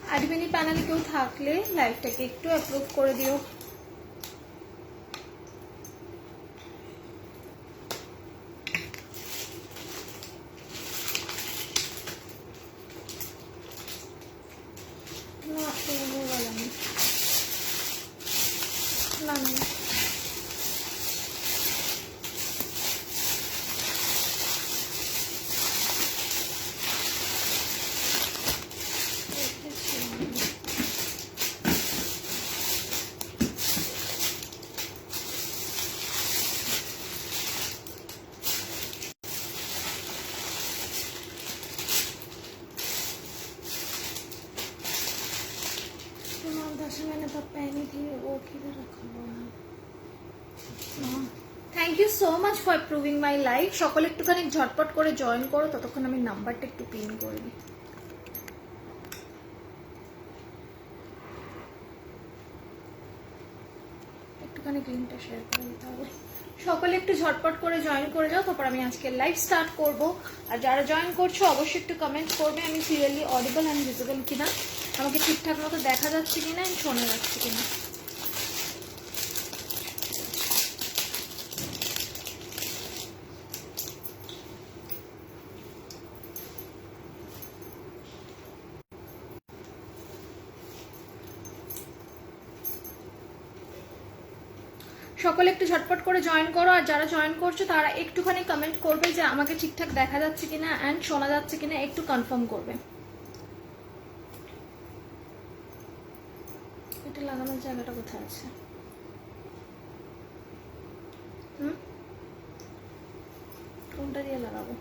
অ্যাডমিনি প্যানেলে কেউ থাকলে লাইভটাকে একটু অ্যাপ্রুভ করে দিও। मैंने तब पहनी थी वो किधर रखा हुआ है। Thank you so much for approving my live. সকলে একটুখানি ঝটপট করে জয়েন করো, ততক্ষণ আমি নাম্বারটা একটু পিন করে দিই। একটুখানি লিংকটা শেয়ার করে দিতে হবে। সকলে একটু ঝটপট করে জয়েন করে যাও, তারপর আমি আজকে লাইভ স্টার্ট করব। আর যারা জয়েন করছো অবশ্যই একটু কমেন্ট করবে আমি ক্লিয়ারলি অডিবল অ্যান্ড ভিজিবল কিনা, আমাকে ঠিকঠাক মতো দেখা যাচ্ছে কিনা, শোনা যাচ্ছে কিনা। সকলে একটু ঝটপট করে জয়েন করো। আর যারা জয়েন করছো তারা একটুখানি কমেন্ট করবে যে আমাকে ঠিকঠাক দেখা যাচ্ছে কিনা অ্যান্ড শোনা যাচ্ছে কিনা, একটু কনফার্ম করবে। এটা লাগানোর জায়গাটা কোথায় আছে? কোনটা দিয়ে লাগাবো?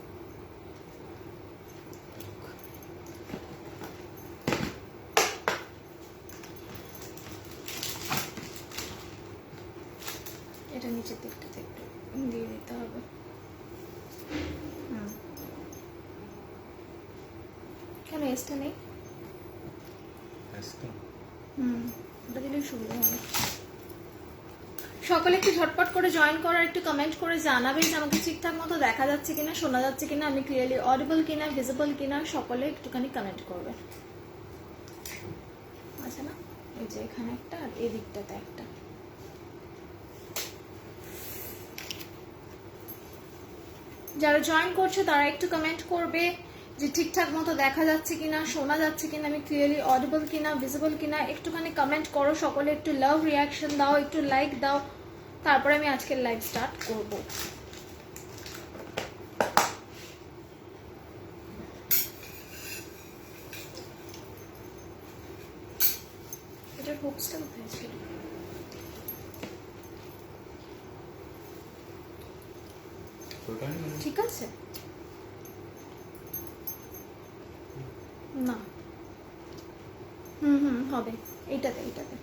এটা নিচের দিকটাতে একটু দিয়ে দিতে হবে। কেন এসটা নেই? ওটা দিলেই সুবিধা হবে। সকলে একটু ঝটপট করে জয়েন করার একটু কমেন্ট করে জানাবে যে আমাকে ঠিকঠাক মতো দেখা যাচ্ছে কিনা, শোনা যাচ্ছে কিনা, আমি ক্লিয়ারলি অডিবল কিনা, ভিজিবল কিনা। সকলে একটুখানি কমেন্ট করবে। আচ্ছা না, এই যে এখানে একটা আর এই দিকটাতে একটা। যারা জয়েন করছে তারা একটু কমেন্ট করবে যে ঠিকঠাক মতো দেখা যাচ্ছে কিনা, শোনা যাচ্ছে কিনা, আমি ক্লিয়ারলি অডিবল কিনা, ভিজিবল কিনা। একটুখানি কমেন্ট করো সকলে, একটু লাভ রিয়াকশন দাও, একটু লাইক দাও, তারপরে আমি আজকের লাইভ স্টার্ট করব। এটার হুকসটা কোথায় ছিল? ঠিক আছে না, হবে এইটাতে, এইটাতে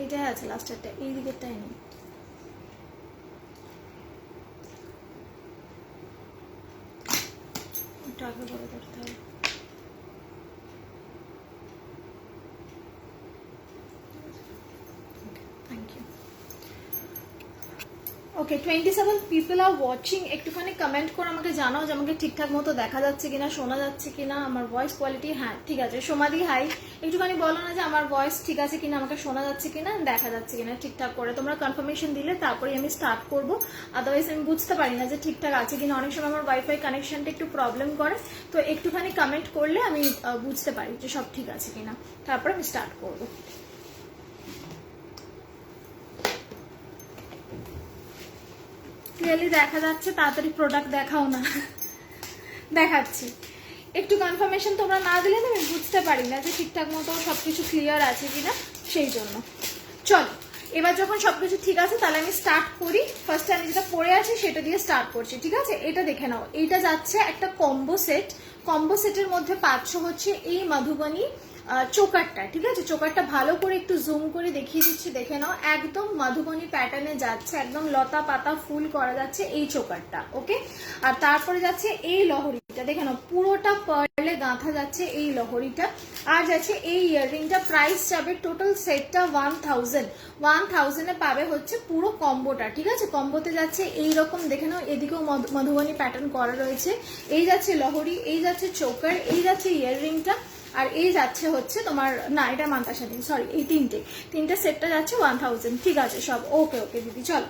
এইটাই আছে লাস্টেরটা, এই দিকেরটাই নেই। একটু আগে করে করতে হবে। Thank you. Okay, 27 people are watching. একটুখানি কমেন্ট করে আমাকে জানাও যে আমাকে ঠিকঠাক মতো দেখা যাচ্ছে কিনা, শোনা যাচ্ছে কিনা, আমার ভয়েস কোয়ালিটি। হ্যাঁ ঠিক আছে। সমাধি হাই, একটুখানি বলো না যে আমার ভয়েস ঠিক আছে কিনা, আমাকে শোনা যাচ্ছে কিনা, দেখা যাচ্ছে কিনা ঠিকঠাক করে। তোমরা কনফার্মেশন দিলে তারপরে আমি স্টার্ট করব, আদারওয়াইজ আমি বুঝতে পারি না যে ঠিকঠাক আছে কিনা। অনেক সময় আমার ওয়াইফাই কানেকশনটা একটু প্রবলেম করে, তো একটুখানি কমেন্ট করলে আমি বুঝতে পারি যে সব ঠিক আছে কিনা, তারপরে আমি স্টার্ট করবো। ক্লিয়ারলি দেখা যাচ্ছে? তাড়াতাড়ি প্রোডাক্ট দেখাও না। দেখাচ্ছি। একটু কনফার্মেশন তোমরা না দিলে না আমি বুঝতে পারি না যে ঠিকঠাক মতো সবকিছু ক্লিয়ার আছে কিনা, সেই জন্য। চলো এবার যখন সবকিছু ঠিক আছে তাহলে আমি স্টার্ট করি। ফার্স্টে আমি যেটা পরে আছি সেটা দিয়ে স্টার্ট করছি, ঠিক আছে? এটা দেখে নাও, এইটা যাচ্ছে একটা কম্বো সেট। কম্বো সেটের মধ্যে পাচ্ছ হচ্ছে এই মধুবনী চোকারটা, ঠিক আছে? চোকারটা ভালো করে একটু জুম করে দেখিয়ে দিচ্ছি, দেখে নাও। একদম মধুবনী প্যাটার্নে যাচ্ছে, একদম লতা পাতা ফুল করা যাচ্ছে এই চোকারটা, ওকে? আর তারপরে যাচ্ছে এই লহরি। দেখে নাও পুরোটা পার্লে গাঁথা যাচ্ছে এই লহরিটা, আর যাচ্ছে এই ইয়াররিংটা। প্রাইস যাবে টোটাল সেটটা 1000 পাবে হচ্ছে পুরো কম্বোটা, ঠিক আছে। কম্বোতে যাচ্ছে এইরকম দেখে নাও, এদিকেও মধুবনী প্যাটার্ন করা রয়েছে। এই যাচ্ছে লহরি, এই যাচ্ছে চোকার, এই যাচ্ছে ইয়াররিংটা, আর এই যাচ্ছে হচ্ছে তোমার, না এটা মান্তাসা দিন, সরি, এই তিনটে সেটটা যাচ্ছে 1000। ঠিক আছে সব ওকে ওকে দিদি, চলো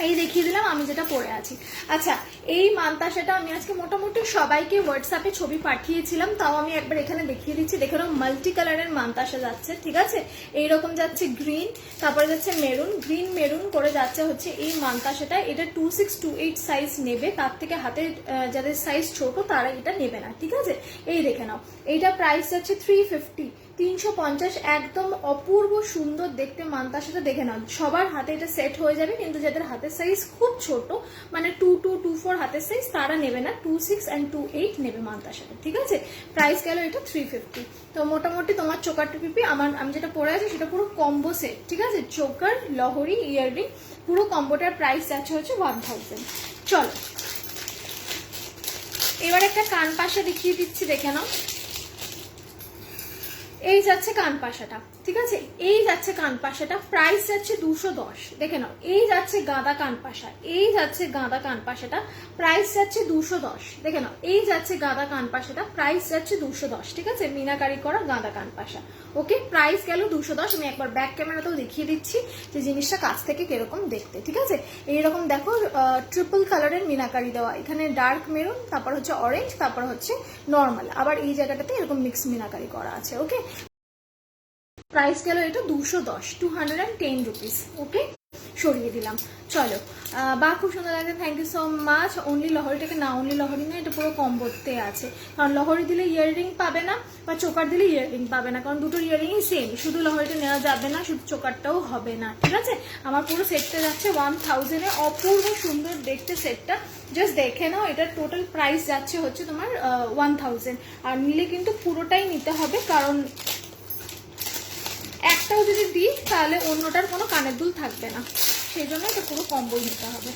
এই দেখিয়ে দিলাম আমি যেটা পরে আছি। আচ্ছা, এই মান্তাসাটা আমি আজকে মোটামুটি সবাইকে হোয়াটসঅ্যাপে ছবি পাঠিয়েছিলাম, তাও আমি একবার এখানে দেখিয়ে দিচ্ছি। দেখে নাও মাল্টি কালারের মান্তাসা যাচ্ছে, ঠিক আছে। এইরকম যাচ্ছে গ্রিন, তারপরে যাচ্ছে মেরুন, গ্রিন মেরুন করে যাচ্ছে হচ্ছে এই মান্তাসাটা। এটা 2628 সাইজ নেবে, তার থেকে হাতে যাদের সাইজ ছোট তারা এটা নেবে না, ঠিক আছে। এই দেখে নাও, এইটা প্রাইস যাচ্ছে 350, একদম অপূর্ব সুন্দর দেখতে মান্তাসাটা। দেখে নাও সবার হাতে এটা সেট হয়ে যাবে, কিন্তু যাদের হাতের সাইজ খুব ছোট মানে 2224 হাতের সাইজ তারা নেবে না, 26 and 28 নেবে মান্তাসাটা, ঠিক আছে। প্রাইস গেল এটা 350। তো মোটামুটি তোমার চোকার টুপি আমি যেটা পরে আছি সেটা পুরো কম্বো সেট, ঠিক আছে। চোকার, লহরি, ইয়াররিং পুরো কম্বোটার প্রাইস যাচ্ছে হচ্ছে 1000। চলো এবার একটা কান পাশা দেখিয়ে দিচ্ছি, দেখে নাও। এই যাচ্ছে কান পাশাটা, ঠিক আছে। এই যাচ্ছে কান পাশাটা, প্রাইস যাচ্ছে 210। দেখে নাও, এই যাচ্ছে গাঁদা কান পাশা, এই যাচ্ছে গাঁদা কান পাশাটা, প্রাইস যাচ্ছে 210। দেখে নাও, এই যাচ্ছে গাঁদা কান পাশাটা, প্রাইস যাচ্ছে 210, ঠিক আছে। মিনাকারি করা গাঁদা কান পাশা, ওকে। প্রাইস গেল 210। আমি একবার ব্যাক ক্যামেরাতেও দেখিয়ে দিচ্ছি যে জিনিসটা কাছ থেকে কিরকম দেখতে, ঠিক আছে। এইরকম দেখো ট্রিপল কালারের মিনাকারি দেওয়া, এখানে ডার্ক মেরুন, তারপর হচ্ছে অরেঞ্জ, তারপর হচ্ছে নর্মাল, আবার এই জায়গাটাতে এরকম মিক্স মিনাকারি করা আছে, ওকে। প্রাইস গেল এটা 210 রুপিস, ওকে। সরিয়ে দিলাম, চলো। বা খুব সুন্দর লাগছে, thank you so much. Only লহরিটাকে না, অনলি লহরি না, এটা পুরো কম্বোতে আছে। কারণ লহরি দিলে ইয়াররিং পাবে না, বা চোকার দিলে ইয়াররিং পাবে না, কারণ দুটো ইয়াররিংই সেম। শুধু লহরিটা নেওয়া যাবে না, শুধু চোকারটাও হবে না, ঠিক আছে। আমার পুরো সেটটা যাচ্ছে 1000-এ, অপূর্ব সুন্দর দেখতে সেটটা। জাস্ট দেখে নাও, এটার টোটাল প্রাইস যাচ্ছে হচ্ছে তোমার 1000। আর নিলে কিন্তু পুরোটাই নিতে হবে, কারণ একটাও যদি দিই তাহলে অন্যটার কোনো কানের দুল থাকবে না, সেই জন্য এটা পুরো কম্বোই নিতে হবে।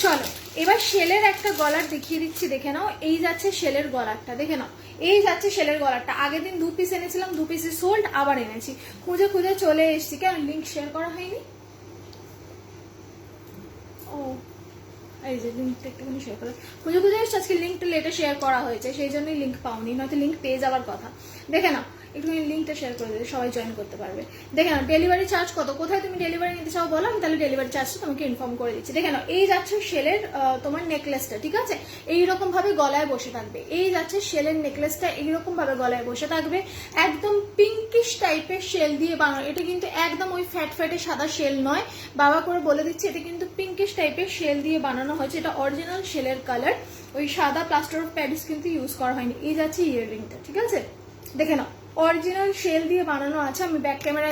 চলো এবার শেলের একটা গলার দেখিয়ে দিচ্ছি, দেখে নাও। এই যাচ্ছে শেলের গলারটা, দেখে নাও। এই যাচ্ছে শেলের গলারটা। আগের দিন 2 পিস এনেছিলাম, 2 পিসে সোল্ড, আবার এনেছি, খুঁজে খুঁজে চলে এসেছি। কেন লিঙ্ক শেয়ার করা হয়নি? ও এই যে লিঙ্কটা একটুখানি শেয়ার করে খুঁজে খুঁজে এসেছি, আজকে লিঙ্কটা লেটে শেয়ার করা হয়েছে, সেই জন্যই লিঙ্ক পাওনি, নয়তো লিঙ্ক পেয়ে যাওয়ার কথা। দেখে নাও, একটুখানি লিঙ্কটা শেয়ার করে দেবে, সবাই জয়েন করতে পারবে। দেখে নাও ডেলিভারি চার্জ কত, কোথায় তুমি ডেলিভারি নিতে চাও বলো, আমি তাহলে ডেলিভারি চার্জটা তোমাকে ইনফর্ম করে দিচ্ছি। দেখে নাও, এই যাচ্ছে শেলের তোমার নেকলেসটা, ঠিক আছে। এইরকম ভাবে গলায় বসে থাকবে। এই যাচ্ছে শেলের নেকলেসটা, এইরকম ভাবে গলায় বসে থাকবে, একদম পিঙ্কিশ টাইপের শেল দিয়ে বানানো। এটা কিন্তু একদম ওই ফ্যাট ফ্যাটে সাদা শেল নয়, বাবা করে বলে দিচ্ছি, এটা কিন্তু পিঙ্কিশ টাইপের শেল দিয়ে বানানো হয়েছে। এটা অরিজিনাল শেলের কালার, ওই সাদা প্লাস্টার অফ প্যারিস কিন্তু ইউজ করা হয়নি। এই যাচ্ছে ইয়াররিংটা, ঠিক আছে। দেখে নাও, অরিজিনাল শেল দিয়ে বানানো আছে। আমি ব্যাক ক্যামেরা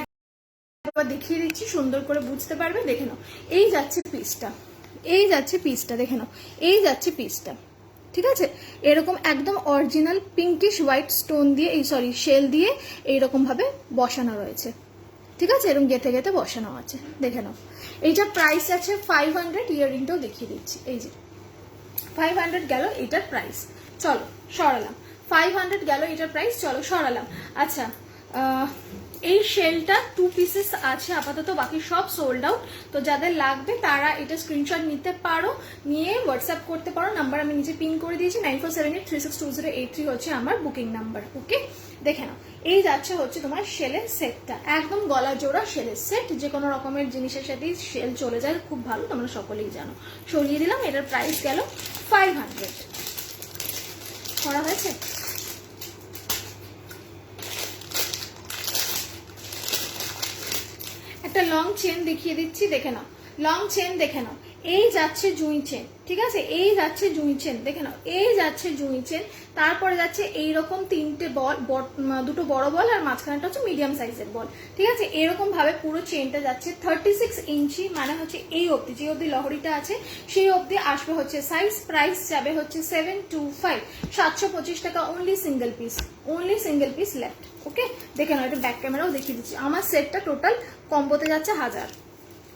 দেখিয়ে দিচ্ছি, সুন্দর করে বুঝতে পারবে। দেখে নাও, এই যাচ্ছে পিসটা, এই যাচ্ছে পিসটা, দেখে নাও, এই যাচ্ছে পিসটা, ঠিক আছে। এরকম একদম অরিজিনাল পিঙ্কিশ হোয়াইট স্টোন দিয়ে, এই সরি শেল দিয়ে এইরকম ভাবে বসানো রয়েছে, ঠিক আছে। এরকম গেথে গেথে বসানো আছে, দেখে নাও। এইটা প্রাইস আছে 500। ইয়াররিংটাও দেখিয়ে দিচ্ছি, এই যে 500 গেল এটার প্রাইস। চলো সরালাম, 500 গেল এটার প্রাইস, চলো সরালাম। আচ্ছা, এই শেলটা 2 পিসেস আছে আপাতত, বাকি সব সোল্ড আউট। তো যাদের লাগবে তারা এটা স্ক্রিনশট নিতে পারো, নিয়ে হোয়াটসঅ্যাপ করতে পারো। নাম্বার আমি নিচে পিন করে দিয়েছি, 9478362083 হচ্ছে আমার বুকিং নাম্বার, ওকে। দেখে নাও, এই যাচ্ছে হচ্ছে তোমার শেলের সেটটা, একদম গলা জোড়া শেলের সেট। যে কোনো রকমের জিনিসের সাথেই শেল চলে যায়, খুব ভালো, তোমরা সকলেই জানো। সরিয়ে দিলাম, এটার প্রাইস গেল 500। করা হয়েছে। একটা লং চেন দেখিয়ে দিচ্ছি, দেখে নাও। লং চেন দেখে নাও, এই যাচ্ছে জুঁই চেন, ঠিক আছে। এই যাচ্ছে জুঁই চেন, দেখে নাও, এই যাচ্ছে জুঁই চেন। তারপরে যাচ্ছে এইরকম 3টে বল, 2টো বড় বল, আর মাঝখানেটা হচ্ছে মিডিয়াম সাইজের বল, ঠিক আছে। এরকম ভাবে পুরো চেনটা যাচ্ছে 36 ইঞ্চি, মানে হচ্ছে এই অবধি, যে অবধি লহরিটা আছে সেই অবধি আসবে হচ্ছে সাইজ। প্রাইস যাবে হচ্ছে 725, 725 টাকা। Only single piece, only single piece left, okay. দেখে নাও, এটা ব্যাক ক্যামেরাও দেখিয়ে দিচ্ছি। আমার সেটটা টোটাল কম্বোতে যাচ্ছে 1000,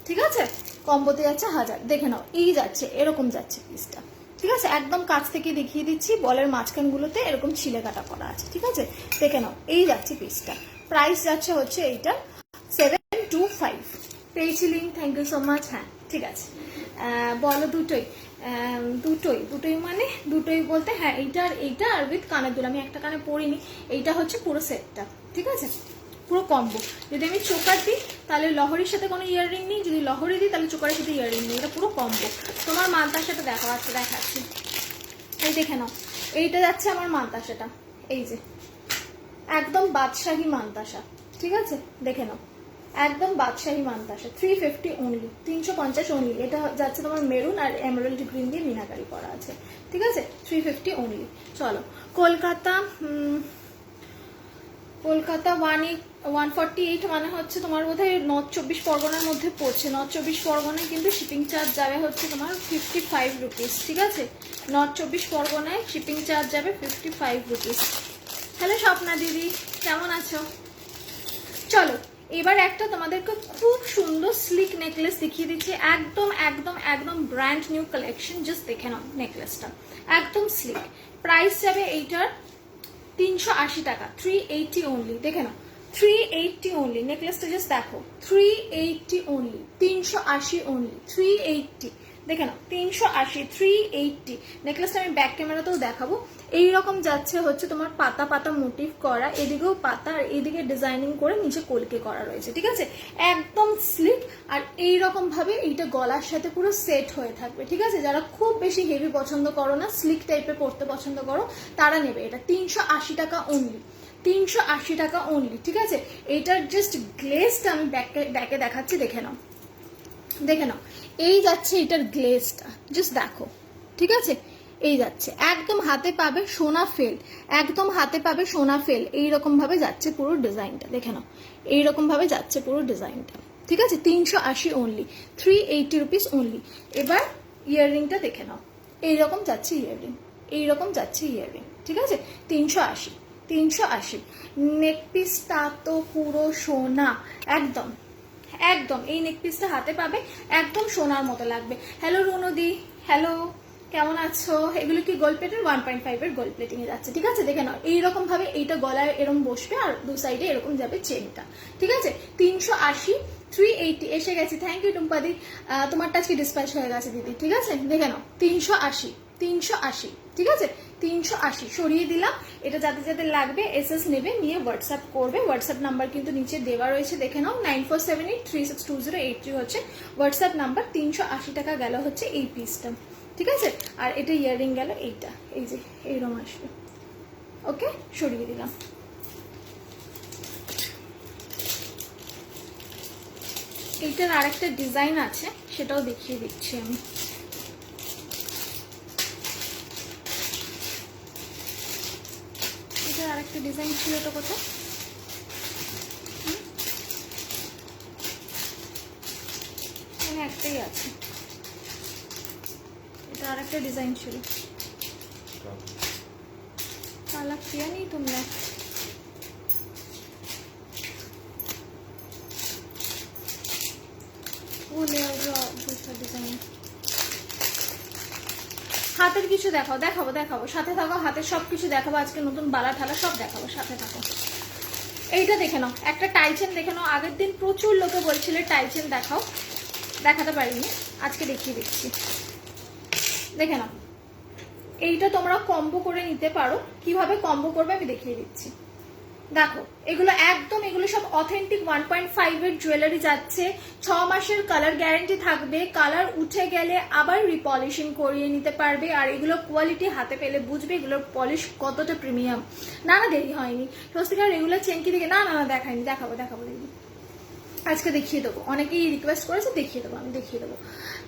ঠিক আছে। কম্বোতে যাচ্ছে 1000। দেখে নাও, এই যাচ্ছে, এরকম যাচ্ছে পিসটা, ঠিক আছে, একদম কাছ থেকে দেখিয়ে দিচ্ছি, বলের মাঝখানগুলোতে এরকম ছিলে কাটা করা আছে, ঠিক আছে, দেখে নাও। এই যাচ্ছে পিসটা, প্রাইস যাচ্ছে হচ্ছে এইটা 725। পেয়েছি link, thank you so much. হ্যাঁ ঠিক আছে, বলো দুটোই, দুটোই মানে দুটোই বলতে হ্যাঁ, এইটা আর উইথ কানের দুল। আমি একটা কানে পরিনি, এইটা হচ্ছে পুরো সেটটা, ঠিক আছে, পুরো কম্বো। যদি আমি চোকার দিই তাহলে লহরির সাথে কোনো ইয়াররিং নেই, যদি লহরি দিই তাহলে চোকারের সাথে ইয়াররিং নেই, এটা পুরো কম্বো। তোমার মানতার সাথে দেখো, আচ্ছা দেখাচ্ছি, এই দেখে নাও, এইটা যাচ্ছে আমার মানতাসাটা, এই যে একদম বাদশাহী মানতাসা, ঠিক আছে, দেখে নাও, একদম বাদশাহী মানতাসা, 350 অনলি, 350 অনলি। এটা যাচ্ছে তোমার মেরুন আর এমারাল্ড গ্রিন দিয়ে মিনাকারি করা আছে, ঠিক আছে, 350 অনলি। চলো, কলকাতা 148 মানে হচ্ছে তোমার বোধহয় নর্থ 24 পরগনার মধ্যে পড়ছে। নর্থ 24 পরগনায় কিন্তু শিপিং চার্জ যাবে হচ্ছে তোমার 55 রুপিস, ঠিক আছে, নর্থ 24 পরগনায় শিপিং চার্জ যাবে 55 রুপিস। হ্যালো স্বপ্না দিদি, কেমন আছো? চলো এবার একটা তোমাদেরকে খুব সুন্দর স্লিক নেকলেস দেখিয়ে দিচ্ছি, একদম একদম একদম ব্র্যান্ড নিউ কালেকশন। জাস্ট দেখে নাও নেকলেসটা, একদম স্লিক। প্রাইস যাবে এইটার 380 টাকা, 380 অনলি। দেখে নাও, 380 অনলি। নেকলেসটা জাস্ট দেখো, 380 অনলি, 380 অনলি, 380। দেখে নাও, 380, 380। নেকলেসটা আমি ব্যাক ক্যামেরাতেও দেখাবো। এইরকম যাচ্ছে হচ্ছে তোমার পাতা পাতা মোটিভ করা, এদিকেও পাতা আর এদিকে ডিজাইনিং করে নিচে কলকে করা রয়েছে, ঠিক আছে, একদম স্লিক। আর এইরকম ভাবে এইটা গলার সাথে পুরো সেট হয়ে থাকবে, ঠিক আছে। যারা খুব বেশি হেভি পছন্দ করো না, স্লিক টাইপের পড়তে পছন্দ করো, তারা নেবে এটা। 380 টাকা অনলি, 380 টাকা অনলি, ঠিক আছে। এইটার জাস্ট গ্লেজটা আমি ব্যাকে দেখাচ্ছি, দেখে নাও, দেখে নাও, এই যাচ্ছে এটার গ্লেজটা, জাস্ট দেখো, ঠিক আছে, এই যাচ্ছে একদম হাতে পাবে সোনা ফেল, একদম হাতে পাবে সোনা ফেল। এইরকম ভাবে যাচ্ছে পুরো ডিজাইনটা, দেখে নাও, এইরকম ভাবে যাচ্ছে পুরো ডিজাইনটা, ঠিক আছে। 380 অনলি, 380 রুপিস অনলি। এবার ইয়াররিংটা দেখে নাও, এইরকম যাচ্ছে ইয়াররিং, এইরকম যাচ্ছে ইয়াররিং, ঠিক আছে, 380, 380। নেক পিসটা তো পুরো সোনা, একদম একদম। এই নেক পিসটা হাতে পাবে, একদম সোনার মতো লাগবে। হ্যালো রুনুদি, হ্যালো, কেমন আছো? এগুলো কি গোল্ড প্লেটের 1.5 এর গোল্ড প্লেটিং এ যাচ্ছে, ঠিক আছে, দেখে নাও। এইরকম ভাবে এইটা গলায় এরকম বসবে আর দু সাইডে এরকম যাবে চেনটা, ঠিক আছে। 380, 380 এসে গেছে। থ্যাংক ইউ টুম্পাদি, তোমারটা আজকে ডিসপ্যাচ হয়ে গেছে দিদি, ঠিক আছে, দেখে নাও, 380, 380, ঠিক আছে, 380 সরিয়ে দিলাম। এটা যাদের যাদের লাগবে এসএস নেবে, নিয়ে হোয়াটসঅ্যাপ করবে। হোয়াটসঅ্যাপ নাম্বার কিন্তু নিচে দেওয়া রয়েছে, দেখে নাও, 9478362083 হচ্ছে হোয়াটসঅ্যাপ নাম্বার। 380 টাকা গেল হচ্ছে এই পিসটা, ঠিক আছে। আর এটা ইয়াররিং গেল এইটা, এই যে এইরকম আসবে, ওকে, সরিয়ে দিলাম। এইটার আরেকটা ডিজাইন আছে, সেটাও দেখিয়ে দিচ্ছি আমি। এটার আরেকটা ডিজাইন ছিল তো কোথায়, এখানে একটাই আছে, এটা আরেকটা ডিজাইন ছিল। काला किया नहीं तुमने, वो ले आओ दूसरा डिजाइन। হাতের কিছু দেখাও, দেখাবো দেখাবো, সাথে থাকো, হাতের সবকিছু দেখাবো আজকে, নতুন বালা ঠালা সব দেখাবো, সাথে থাকো। এইটা দেখে নাও, একটা টাইচেন দেখে নাও। আগের দিন প্রচুর লোকে বলছিলে টাইচেন দেখাও, দেখাতে পারিনি, আজকে দেখিয়ে দিচ্ছি, দেখে নাও। এইটা তোমরা কম্বো করে নিতে পারো, কিভাবে কম্বো করবে আমি দেখিয়ে দিচ্ছি। দেখো এগুলো একদম, এগুলো সব অথেন্টিক 1.5 এর জুয়েলারি যাচ্ছে। 6 মাসের কালার গ্যারান্টি থাকবে, কালার উঠে গেলে আবার রিপলিশিং করিয়ে নিতে পারবে। আর এগুলো কোয়ালিটি হাতে পেলে বুঝবে এগুলোর পলিশ কতটা প্রিমিয়াম। না না দেরি হয়নি, স্বস্তিকার রেগুলার চেন কি দেখে, না না দেখাইনি, দেখাবো দেখাবো দিদি, আজকে দেখিয়ে দেবো। অনেকেই রিকোয়েস্ট করেছে, দেখিয়ে দেবো, আমি দেখিয়ে দেবো,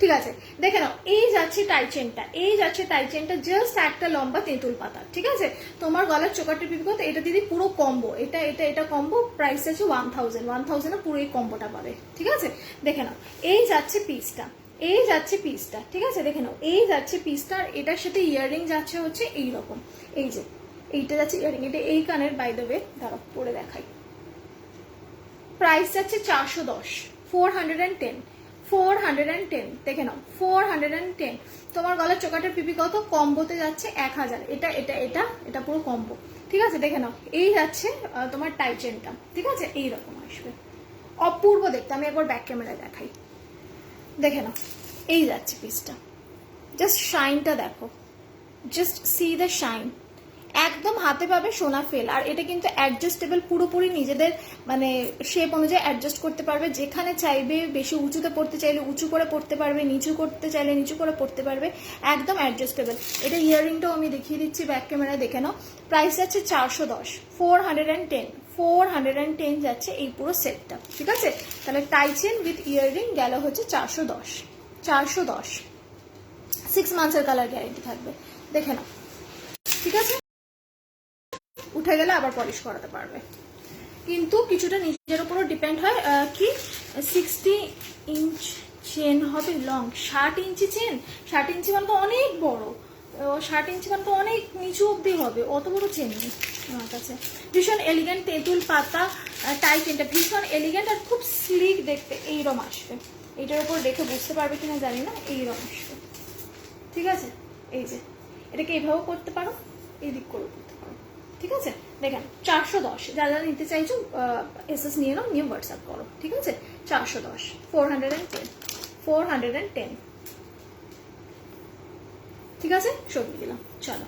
ঠিক আছে। দেখে নাও, এই যাচ্ছে টাইচেনটা, এই যাচ্ছে টাইচেনটা, জাস্ট একটা লম্বা তেঁতুল পাতা, ঠিক আছে। তোমার গলার চোকারটি পিপিকো, এটা দিদি পুরো কম্বো, এটা এটা এটা কম্বো, প্রাইস আছে 1000 পুরো এই কম্বোটা পাবে, ঠিক আছে। দেখে নাও, এই যাচ্ছে পিসটা, এই যাচ্ছে পিসটা, ঠিক আছে, দেখে নাও, এই যাচ্ছে পিসটা। আর এটার সাথে ইয়াররিং যাচ্ছে হচ্ছে এইরকম, এই যে এইটা যাচ্ছে ইয়াররিং, এটা এই কানের, বাই দ্য ওয়ে দাঁড়াও পরে দেখাই। প্রাইস যাচ্ছে 410, 410, 410, দেখে নাও 410। তোমার গলার চোকাটের পিপি কত? কম্বোতে যাচ্ছে 1000। এটা এটা এটা এটা পুরো কম্বো, ঠিক আছে? দেখে নাও, এই যাচ্ছে তোমার টাই চেনটা, ঠিক আছে? এইরকম আসবে, অপূর্ব দেখতে। আমি একবার ব্যাক ক্যামেরায় দেখাই, দেখে নাও, এই যাচ্ছে পিসটা। জাস্ট শাইনটা দেখো, জাস্ট সি দ্য শাইন, একদম হাতে পাবে সোনা ফেল। আর এটা কিন্তু অ্যাডজাস্টেবল, পুরোপুরি নিজেদের মানে শেপ অনুযায়ী অ্যাডজাস্ট করতে পারবে। যেখানে চাইবে, বেশি উঁচুতে পড়তে চাইলে উঁচু করে পড়তে পারবে, নিচু করতে চাইলে নিচু করে পড়তে পারবে, একদম অ্যাডজাস্টেবল। এটা ইয়াররিংটাও আমি দেখিয়ে দিচ্ছি ব্যাক ক্যামেরায়, দেখে নাও। প্রাইস যাচ্ছে 410, 410, 410 যাচ্ছে এই পুরো সেটটা, ঠিক আছে? তাহলে টাই চেন উইথ ইয়াররিং গেল হচ্ছে 410, 410। 6 মান্থসের কালার গ্যারেন্টি থাকবে, দেখে নাও, ঠিক আছে? উঠে গেলে আবার পলিশ করাতে পারবে, কিন্তু কিছুটা নিজের উপরও ডিপেন্ড হয়। কি 60 ইঞ্চ চেন হবে লং, 60 ইঞ্চি চেন, 60 ইঞ্চি মানে তো অনেক বড়, 60 ইঞ্চি মানে তো অনেক নিচু অব্দি হবে, অত বড় চেন নেই আমার কাছে। ভীষণ এলিগেন্ট তেঁতুল পাতা টাই চেনটা, ভীষণ এলিগেন্ট আর খুব স্লিক দেখতে, এইরকম আসবে। এটার উপর দেখে বুঝতে পারবে কিনা জানি না, এইরকম আসবে, ঠিক আছে? এই যে এটাকে এইভাবেও করতে পারো, এই দিক করেও করতে পারো, ঠিক আছে? দেখেন 410, যারা নিতে চাইছো এসএস নিয়ে নাও, নিয়ে হোয়াটসঅ্যাপ করো, ঠিক আছে? 410, 410, 410, ঠিক আছে? সবই দিলাম, চলো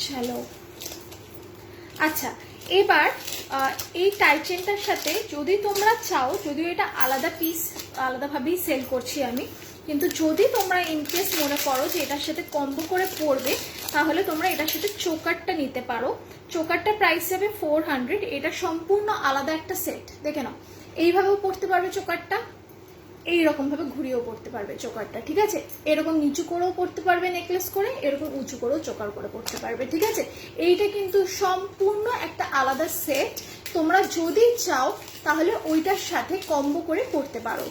চলো। আচ্ছা, এবার এই টাই চেনটার সাথে যদি তোমরা চাও, যদিও এটা আলাদা পিস, আলাদাভাবেই সেল করছি আমি, কিন্তু যদি তোমরা ইনকেস মনে করো যে এটার সাথে কম্বো করে পড়বে, তাহলে তোমরা এটার সাথে চোকারটা নিতে পারো। চোকারটা প্রাইস যাবে 400, এটা সম্পূর্ণ আলাদা একটা সেট, দেখে নাও। এইভাবেও পড়তে পারবে চোকারটা, এইরকম ভাবে ঘুরিয়েও পড়তে পারবে চোকারটা, ঠিক আছে? এরকম নিচু করেও পড়তে পারবে নেকলেস করে, এরকম উঁচু করেও চোকার করে পড়তে পারবে, ঠিক আছে? এইটা কিন্তু সম্পূর্ণ একটা আলাদা সেট। তোমরা যদি চাও তাহলে ওইটার সাথে কম্বো করে পড়তে পারো।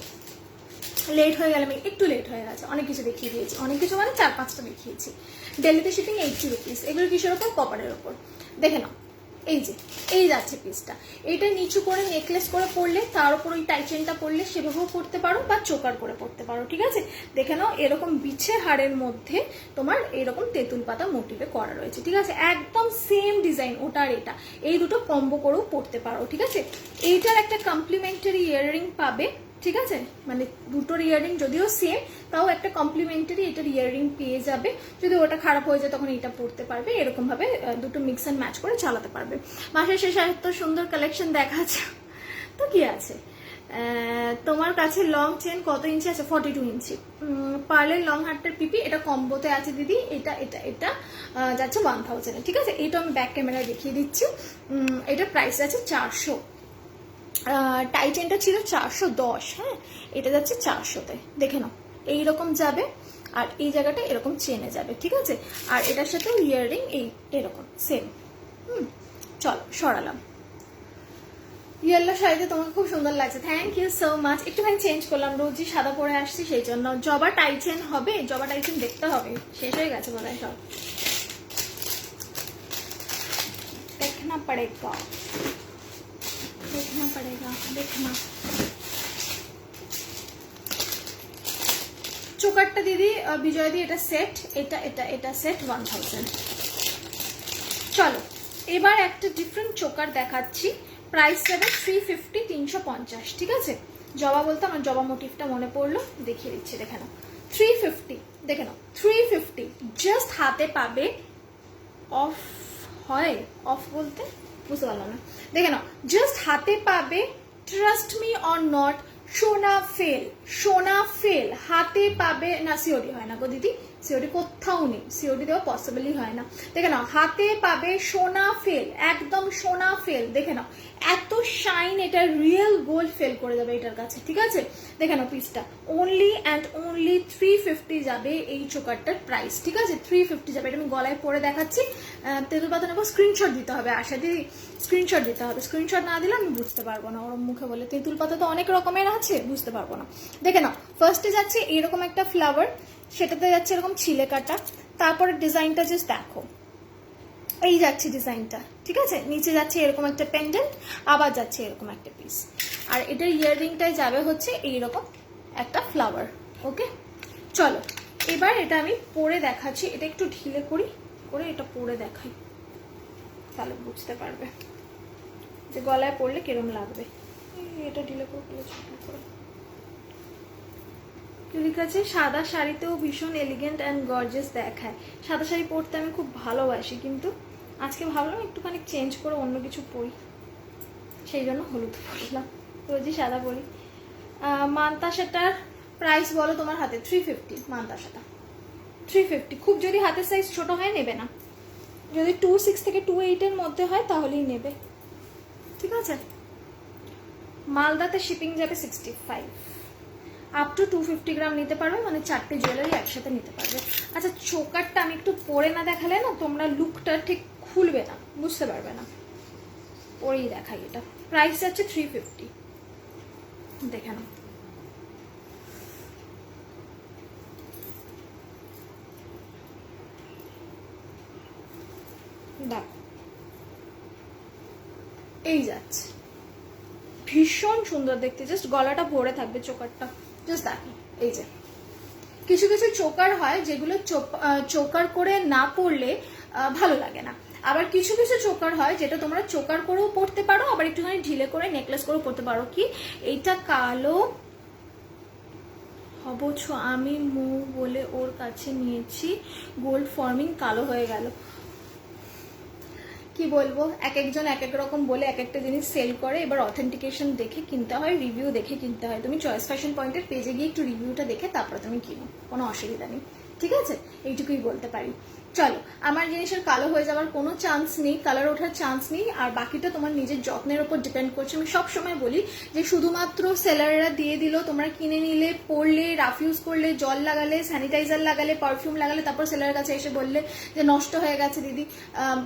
লেট হয়ে গেলে, একটু লেট হয়ে গেছে, অনেক কিছু দেখিয়ে দিয়েছি, অনেক কিছু মানে 4-5টা দেখিয়েছি। ডেলিতে শিপিং 80 রুপিস। এগুলো কিসের ওপর? কপারের ওপর, দেখে নাও। এই যে এই যাচ্ছে পিসটা, এইটা নিচু করে নেকলেস করে পরলে, তার উপর ওই টাই চেনটা পরলে সেভাবেও পরতে পারো, বা চোকার করে পরতে পারো, ঠিক আছে? দেখে নাও, এরকম বিছে হাড়ের মধ্যে তোমার এরকম তেঁতুল পাতা মোটিভে করা রয়েছে, ঠিক আছে? একদম সেম ডিজাইন ওটার এটা, এই দুটো কম্বো করেও পরতে পারো, ঠিক আছে? এইটার একটা কমপ্লিমেন্টারি ইয়াররিং পাবে, ঠিক আছে? মানে দুটোর ইয়াররিং যদিও সেম, তাও একটা কমপ্লিমেন্টারি এটার ইয়াররিং পেয়ে যাবে। যদি ওটা খারাপ হয়ে যায় তখন এটা পড়তে পারবে, এরকম ভাবে দুটো মিক্স অ্যান্ড ম্যাচ করে চালাতে পারবে। মাসের শেষে এত সুন্দর কালেকশন দেখাচ্ছে তো কি আছে। তোমার কাছে লং চেন কত ইঞ্চি আছে? 42 ইঞ্চি। পার্লের লং হারটার পিপি, এটা কম্বোতে আছে দিদি, এটা এটা এটা যাচ্ছে 1000, ঠিক আছে? এটা আমি ব্যাক ক্যামেরায় দেখিয়ে দিচ্ছি। এটা প্রাইস আছে 400। টাই চেনটা ছিল 410, হ্যাঁ, এটা যাচ্ছে 400-তে, দেখে নাও। এইরকম যাবে, আর এই জায়গাটা এরকম চেনে যাবে, ঠিক আছে? আর এটার সাথে ইয়াররিং এরকম সেম। চলো সরালাম। ইয়েলো শাড়িতে তোমাকে খুব সুন্দর লাগছে, থ্যাংক ইউ সো মাচ। একটুখানি চেঞ্জ করলাম, রোজই সাদা পরে আসছি সেই জন্য। জবা টাই চেন হবে, জবা টাই চেন দেখতে হবে, শেষ হয়ে গেছে বলে সব, দেখনা পড়েগা, देखना पड़ेगा, देखना। চোকারটা দিদি, বিজয় দি, এটা সেট, এটা এটা এটা সেট 1000। চলো এবার একটা ডিফারেন্ট চোকার দেখাচ্ছি, প্রাইস যাবে 350, 350, ঠিক আছে? জবা বলতে আমার জবা মোটিভটা মনে পড়লো, দেখিয়ে দিচ্ছি, দেখে নাও। 350, দেখে নাও, 350 জাস্ট হাতে পাবে। অফ হয়, অফ বলতে বুঝতে পারলাম না, দেখে নাও, জাস্ট হাতে পাবে। ট্রাস্ট মি অর নট, সোনা ফেল, সোনা ফেল হাতে পাবে না। সিওডি হয় না গো দিদি, সিওডি কোথাও নেই, সিওডি দেওয়া পসিবলই হয় না। দেখে নাও, হাতে পাবে সোনা ফেল, একদম সোনা ফেল, দেখে নাও। এত শাইন, এটা রিয়েল গোল্ড ফেল করে যাবে এটার কাছে, ঠিক আছে? দেখে নাও পিসটা, অনলি অ্যান্ড অনলি 350 যাবে এই চোকারটার প্রাইস, ঠিক আছে? 350 যাবে। এটা আমি গলায় পরে দেখাচ্ছি। তেঁতুল পাতা নেবো, স্ক্রিনশট দিতে হবে, আশা দিদি স্ক্রিনশট দিতে হবে, স্ক্রিনশট না দিলে আমি বুঝতে পারবো না। ওরম মুখে বলে তেঁতুল পাতা তো অনেক রকমের আছে, বুঝতে পারবো না। দেখে নাও, ফার্স্টে যাচ্ছে এরকম একটা ফ্লাওয়ার, সেটাতে যাচ্ছে এরকম ছিলে কাটা, তারপরে ডিজাইনটা জাস্ট দেখো, এই যাচ্ছে ডিজাইনটা, ঠিক আছে? নিচে যাচ্ছে এরকম একটা পেন্ডেন্ট, আবার যাচ্ছে এরকম একটা পিস, আর এটার ইয়াররিংটাই যাবে হচ্ছে এইরকম একটা ফ্লাওয়ার। ওকে, চলো এবার এটা আমি পরে দেখাচ্ছি। এটা একটু ঢিলে করে এটা পরে দেখাই, তাহলে বুঝতে পারবে যে গলায় পরলে কিরম লাগবে। এটা ঢিলে করে লেখা আছে সাদা শাড়িতেও ভীষণ এলিগেন্ট অ্যান্ড গর্জিয়াস দেখায়। সাদা শাড়ি পরতে আমি খুব ভালোবাসি, কিন্তু আজকে ভাবলাম একটুখানি চেঞ্জ করে অন্য কিছু পরি, সেই জন্য হলুদ পরলাম, রোজই সাদা পরি। মানতাসাটার প্রাইস বলো তোমার হাতে? 350। মানতাসাটা 350। খুব যদি হাতের সাইজ ছোট হয় নেবে না, যদি 26 থেকে 28 মধ্যে হয় তাহলেই নেবে, ঠিক আছে। মালদাতে শিপিং যাবে 65, আপ টু 250 গ্রাম নিতে পারবে, মানে 4টে জুয়েলারি একসাথে নিতে পারবে। আচ্ছা, চোকারটা আমি একটু পরে না দেখালে না তোমরা লুকটা ঠিক খুলবে না, বুঝতে পারবে না, পরেই দেখাই। এটা প্রাইস আছে 350, দেখে নাও। দেখো এই যাচ্ছে, ভীষণ সুন্দর দেখতে, জাস্ট গলাটা ভরে থাকবে, চোকারটা জাস্ট দেখো। এই যে কিছু কিছু চোকার হয় যেগুলো চোকার করে না পরলে ভালো লাগে না, আবার কিছু কিছু চোকার হয় যেটা তোমরা চোকার করেও পরতে পারো, আবার একটুখানি ঢিলে করে নেকলেস করেও পরতে পারো। কি এইটা কালো হবছ, আমি মৌ বলে ওর কাছে নিয়েছি, গোল্ড ফর্মিং কালো হয়ে গেল। কি বলবো, এক একজন এক এক রকম বলে এক একটা জিনিস সেল করে, এবার অথেন্টিকেশন দেখে কিনতে হয়, রিভিউ দেখে কিনতে হয়। তুমি চয়েস ফ্যাশন পয়েন্টের পেজে গিয়ে একটু রিভিউটা দেখে তারপরে তুমি কিনো, কোনো অসুবিধা নেই, ঠিক আছে। এইটুকুই বলতে পারি। চলো, আমার জিনিসের কালো হয়ে যাওয়ার কোনো চান্স নেই, কালার ওঠার চান্স নেই, আর বাকিটা তোমার নিজের যত্নের উপর ডিপেন্ড করছে। আমি সব সময় বলি যে শুধুমাত্র সেলাররা দিয়ে দিল, তোমরা কিনে নিলে, পরলে, রাফ ইউজ করলে, জল লাগালে, স্যানিটাইজার লাগালে, পারফিউম লাগালে, তারপর সেলারের কাছে এসে বললে যে নষ্ট হয়ে গেছে দিদি,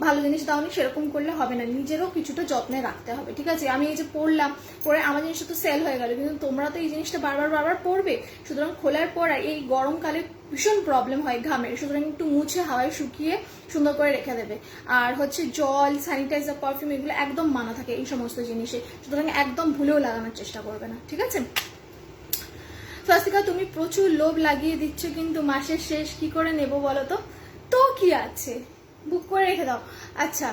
ভালো জিনিস দাওনি, সেরকম করলে হবে না, নিজেরও কিছুটা যত্নে রাখতে হবে, ঠিক আছে। আমি এই যে পরলাম, পরে আমার জিনিসটা তো সেল হয়ে গেল, কিন্তু তোমরা তো এই জিনিসটা বারবার পরবে, সুতরাং খোলার পর এই গরমকালে ভীষণ প্রবলেম হয় ঘামের, সুতরাং একটু মুছে হাওয়ায় শুকিয়ে সুন্দর করে রেখে দেবে। আর হচ্ছে জল, স্যানিটাইজার, পারফিউম এগুলো একদম মানা থাকে এই সমস্ত জিনিসে, সুতরাং একদম ভুলেও লাগানোর চেষ্টা করবে না, ঠিক আছে। স্বস্তিকা, তুমি প্রচুর লোভ লাগিয়ে দিচ্ছ, কিন্তু মাসের শেষ কি করে নেব বলো তো? তো কি আছে, বুক করে রেখে দাও। আচ্ছা,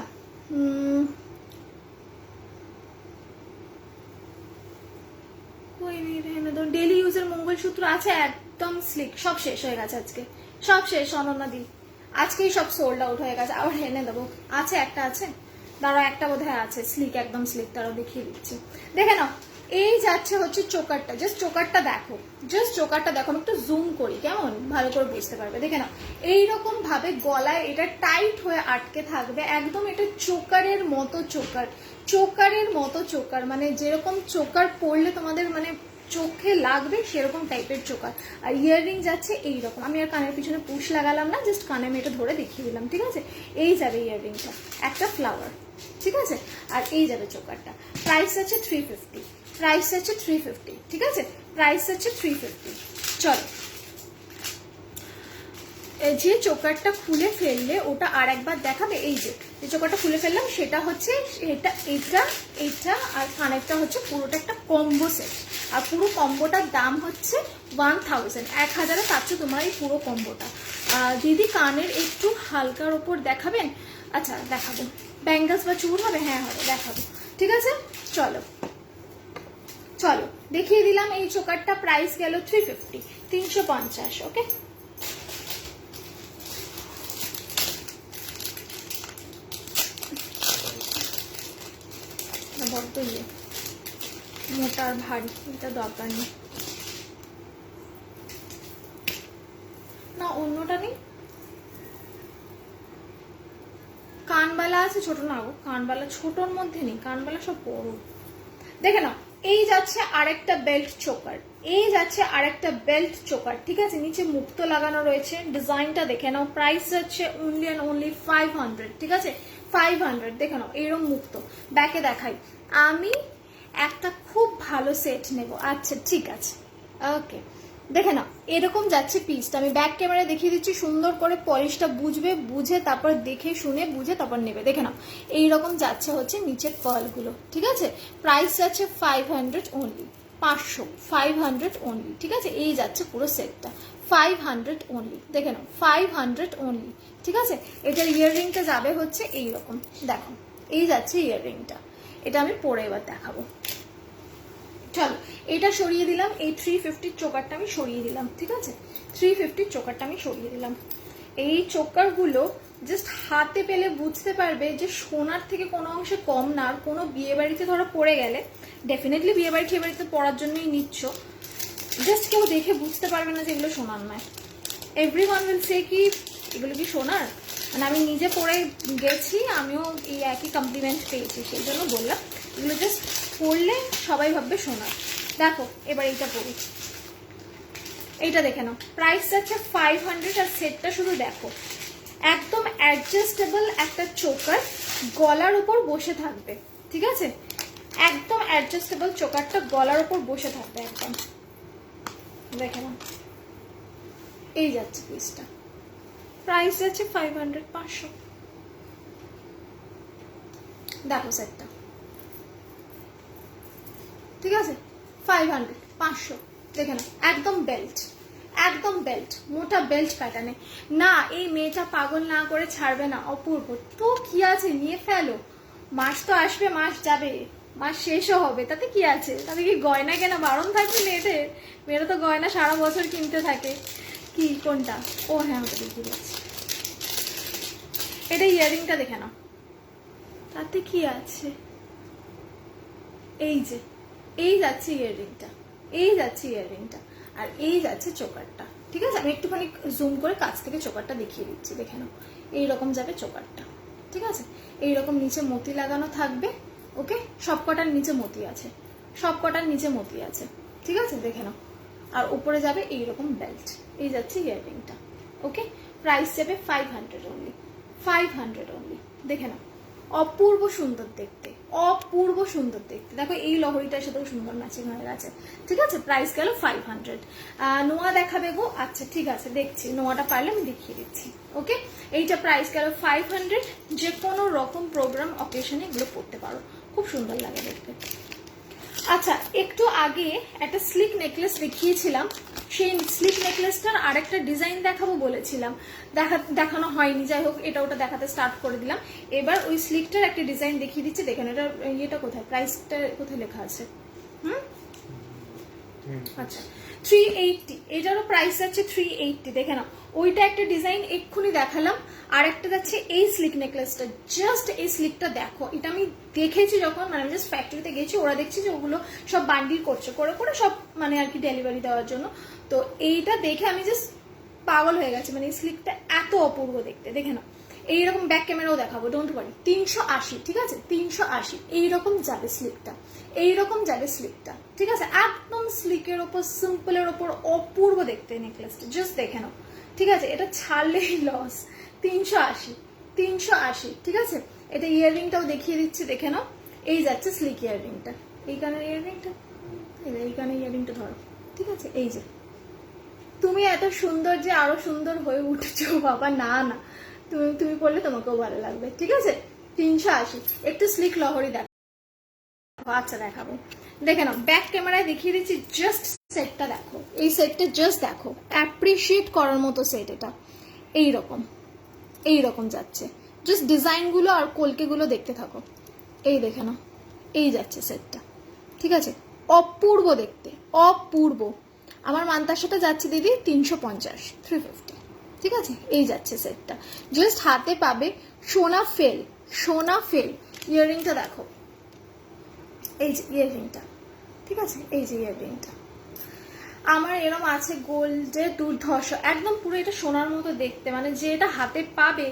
ডেলি ইউজের মঙ্গলসূত্র আছে একদম স্লিক, সব শেষ হয়ে গেছে আজকে, সব শেষ অনন্যাদি, আজকেই সব সোল্ড আউট হয়ে গেছে। আবার এনে দেবো, আছে একটা, আছে দাঁড়াও, একটা বোধহয় আছে স্লিক, একদম স্লিক, তারাও দেখিয়ে দিচ্ছি, দেখে নাও। এই যাচ্ছে হচ্ছে চোকারটা, জাস্ট চোকারটা দেখো, জাস্ট চোকারটা দেখো, আমি একটু জুম করি, কেমন ভালো করে বুঝতে পারবে, দেখে নাও। এইরকম ভাবে গলায় এটা টাইট হয়ে আটকে থাকবে, একদম এটা চোকারের মতো চোকার, চোকারের মতো চোকার, মানে যেরকম চোকার পরলে তোমাদের মানে চোখে লাগবে সেরকম টাইপের চোকার। আর ইয়াররিং যাচ্ছে এইরকম, আমি আর কানের পিছনে পুশ লাগালাম না, জাস্ট কানে আমি এটা ধরে দেখিয়ে দিলাম, ঠিক আছে। এই যাবে ইয়াররিংটা, একটা ফ্লাওয়ার, ঠিক আছে। আর এই যাবে চোকারটা, প্রাইস আছে 350, প্রাইস আছে 350, ঠিক আছে, প্রাইস আছে 350। চলো, যে চোকারটা খুলে ফেললে ওটা আর একবার দেখাবে, এই যে চোকারটা খুলে ফেললাম সেটা হচ্ছে এটা, এটা, এটা আর কানেরটা হচ্ছে পুরোটা একটা কম্বো সেট, আর পুরো কম্বোটার দাম হচ্ছে 1000, 1000 পাচ্ছ তোমার এই পুরো কম্বোটা। দিদি কানের একটু হালকার ওপর দেখাবেন? আচ্ছা দেখাবো, ব্যাঙ্গলস বা চুর হবে? হ্যাঁ হবে, দেখাবো, ঠিক আছে। চলো চলো দেখিয়ে দিলাম, এই চোকারটা প্রাইস গেল 350, 350, ওকে। বড্ড ইয়ে মোটার ভারী, এটা দরকার নেই না, অন্যটা নেই। কানবালা আছে ছোট, না গো কানবালা ছোটর মধ্যে নেই, কানবালা সব বড়, দেখে নাও। এই যাচ্ছে আরেকটা বেল্ট চোকার, এই যাচ্ছে আরেকটা বেল্ট চোকার, ঠিক আছে, নিচে মুক্তো লাগানো রয়েছে, ডিজাইনটা দেখে নাও, প্রাইস যাচ্ছে অনলি অ্যান্ড অনলি 500, ঠিক আছে, 500, দেখে নাও, এরকম মুক্তো। ব্যাকে দেখাই, আমি একটা খুব ভালো সেট নেব, আচ্ছা ঠিক আছে, ওকে, দেখে নাও এরকম যাচ্ছে পিসটা, আমি ব্যাক ক্যামেরায় দেখিয়ে দিচ্ছি, সুন্দর করে পলিশটা বুঝবে, বুঝে তারপর দেখে শুনে বুঝে তারপর নেবে, দেখে নাও এইরকম যাচ্ছে হচ্ছে নিচের পার্লগুলো, ঠিক আছে, প্রাইস যাচ্ছে 500 অনলি, 500, 500 অনলি, ঠিক আছে। এই যাচ্ছে পুরো সেটটা 500 অনলি, দেখে নাও 500 অনলি, ঠিক আছে। এটার ইয়াররিংটা যাবে হচ্ছে এইরকম, দেখো এই যাচ্ছে ইয়াররিংটা। এটা আমি পরে এবার দেখাবো। চলো এটা সরিয়ে দিলাম, এই 350 চোকারটা আমি সরিয়ে দিলাম, ঠিক আছে। 350 চোকারটা আমি সরিয়ে দিলাম। এই চোকারগুলো জাস্ট হাতে পেলে বুঝতে পারবে যে সোনার থেকে কোনো অংশে কম না। আর কোনো বিয়ে বাড়িতে ধরো পড়ে গেলে, ডেফিনেটলি বিয়ে বাড়ি ঠিয়ে বাড়িতে পড়ার জন্যই নিচ্ছ, জাস্ট কেউ দেখে বুঝতে পারবে না যে এগুলো সোনার নয়। এভরিওয়ান উইল সে কি এগুলো কি সোনার। মানে আমি নিজে পরে গেছি, আমিও এই একই কমপ্লিমেন্ট পেয়েছি, সেই জন্য বললাম এগুলো জাস্ট পরলে সবাই ভাববে সোনার। দেখো এবার এইটা পরি, এইটা দেখে নাও, প্রাইস যাচ্ছে 500। আর সেটটা শুধু দেখো, একদম অ্যাডজাস্টেবল একটা চোকার, গলার উপর বসে থাকবে, ঠিক আছে। একদম অ্যাডজাস্টেবল চোকারটা গলার উপর বসে থাকবে একদম, দেখে নাও। এই যাচ্ছে পিসটা, প্রাইস যাচ্ছে 500, 500। দেখো সেটটা, ঠিক আছে, 500, 500, দেখে নাও। একদম বেল্ট, একদম বেল্ট, মোটা বেল্ট প্যাটার্নে। না এই মেয়েটা পাগল না করে ছাড়বে না, অপূর্ব। তো কি আছে, নিয়ে ফেলো, মাস তো আসবে, মাস যাবে, মাস শেষও হবে, তাতে কি আছে। তাতে কি গয়না কেনা বারণ থাকবে মেয়েদের? মেয়েরা তো গয়না সারা বছর কিনতে থাকে। কি কোনটা? ও হ্যাঁ ওটা দেখিয়ে দিচ্ছি। এটা ইয়াররিংটা দেখে নাও, তাতে কি আছে। এই যে এই যাচ্ছে ইয়াররিংটা, এই যাচ্ছে ইয়াররিংটা, আর এই যাচ্ছে চোকারটা, ঠিক আছে। আমি একটুখানি জুম করে কাছ থেকে চোকারটা দেখিয়ে দিচ্ছি, দেখে নাও। এইরকম যাবে চোকারটা, ঠিক আছে। এইরকম নিচে মতি লাগানো থাকবে, ওকে। সব কটার নিচে মতি আছে, সব কটার নিচে মতি আছে, ঠিক আছে, দেখে নাও। আর উপরে যাবে এইরকম বেল্ট, এই যাচ্ছে ইয়াররিংটা, ওকে। প্রাইস যাবে 500 অনলি, 500 অনলি, দেখে নাও। অপূর্ব সুন্দর দেখতে, অপূর্ব সুন্দর দেখতে। দেখো এই লহরিটার সাথেও সুন্দর ম্যাচিং হয়ে গেছে, ঠিক আছে। প্রাইস গেল 500। নোয়া দেখাবে গো? আচ্ছা ঠিক আছে, দেখছি, নোয়াটা পারলে আমি দেখিয়ে দিচ্ছি, ওকে। এইটা প্রাইস গেল 500। যে কোনো রকম প্রোগ্রাম অকেশনে এগুলো পড়তে পারো, খুব সুন্দর লাগে দেখতে। আচ্ছা একটু আগে একটা স্লিক নেকলেস দেখিয়েছিলাম, সেই স্লিক নেকলেসটার আরেকটা ডিজাইন দেখাবো বলেছিলাম, দেখানো হয়নি। যাই হোক এটা ওটা দেখাতে স্টার্ট করে দিলাম। এবার ওই স্লিকটার একটা ডিজাইন দেখিয়ে দিচ্ছি, দেখেন। এটা ইয়েটা কোথায়, প্রাইসটা কোথায় লেখা আছে? আচ্ছা 380, এটারও প্রাইস আছে 380, দেখে নাও। ওইটা একটা ডিজাইন এক্ষুনি দেখালাম, আর একটা যাচ্ছে এই স্লিক নেকলেসটা। জাস্ট এই স্লিকটা দেখো, এটা আমি দেখেছি যখন, মানে আমি জাস্ট ফ্যাক্টরিতে গেছি, ওরা দেখছি যে ওগুলো সব বান্ডিল করছে, করে করে সব মানে আর কি ডেলিভারি দেওয়ার জন্য। তো এইটা দেখে আমি জাস্ট পাগল হয়ে গেছি, মানে এই স্লিকটা এত অপূর্ব দেখতে, দেখে নাও। এইরকম ব্যাক ক্যামেরাও দেখাবো, ডোন্ট ওয়ারি। 380, ঠিক আছে, 380। এইরকম যাবে স্লিকটা, এইরকম যাবে স্লিকটা, ঠিক আছে। একদম স্লিকের ওপর, সিম্পলের ওপর অপূর্ব দেখতে নেকলেসটা, জাস্ট দেখে নাও, ঠিক আছে। এটা ছাড়লেই লস। 380, 380, ঠিক আছে। এটা ইয়াররিংটাও দেখিয়ে দিচ্ছি, দেখে নাও। এই যাচ্ছে স্লিক ইয়াররিংটা, এইখানে ইয়াররিংটা, এইখানে ইয়াররিংটা ধরো, ঠিক আছে। এই যে তুমি এত সুন্দর যে আরো সুন্দর হয়ে উঠছো বাবা, না না, তুমি পড়লে তোমাকেও ভালো লাগবে, ঠিক আছে। 380। একটু স্লিক লহরি দেখো, আচ্ছা দেখাবো, দেখে নাও। ব্যাক ক্যামেরায় দেখিয়ে দিচ্ছি, জাস্ট সেটটা দেখো, এই সেটটা জাস্ট দেখো, অ্যাপ্রিসিয়েট করার মতো সেট এটা। এইরকম এইরকম যাচ্ছে, জাস্ট ডিজাইনগুলো আর কলকেগুলো দেখতে থাকো। এই দেখে নাও, এই যাচ্ছে সেটটা, ঠিক আছে। অপূর্ব দেখতে, অপূর্ব। আমার মান্তার সাথে যাচ্ছে দিদি 350, 350, ঠিক আছে। এই যাচ্ছে সেটটা, জাস্ট হাতে পাবে সোনা ফেল, সোনা ফেল। ইয়াররিংটা দেখো, এই যে ইয়াররিংটা, ঠিক আছে। এই যে ইয়াররিংটা আমার এরম আছে গোল্ডের দুর্ধর্ষ, একদম পুরো এটা সোনার মতো দেখতে, মানে যে এটা হাতে পাবে,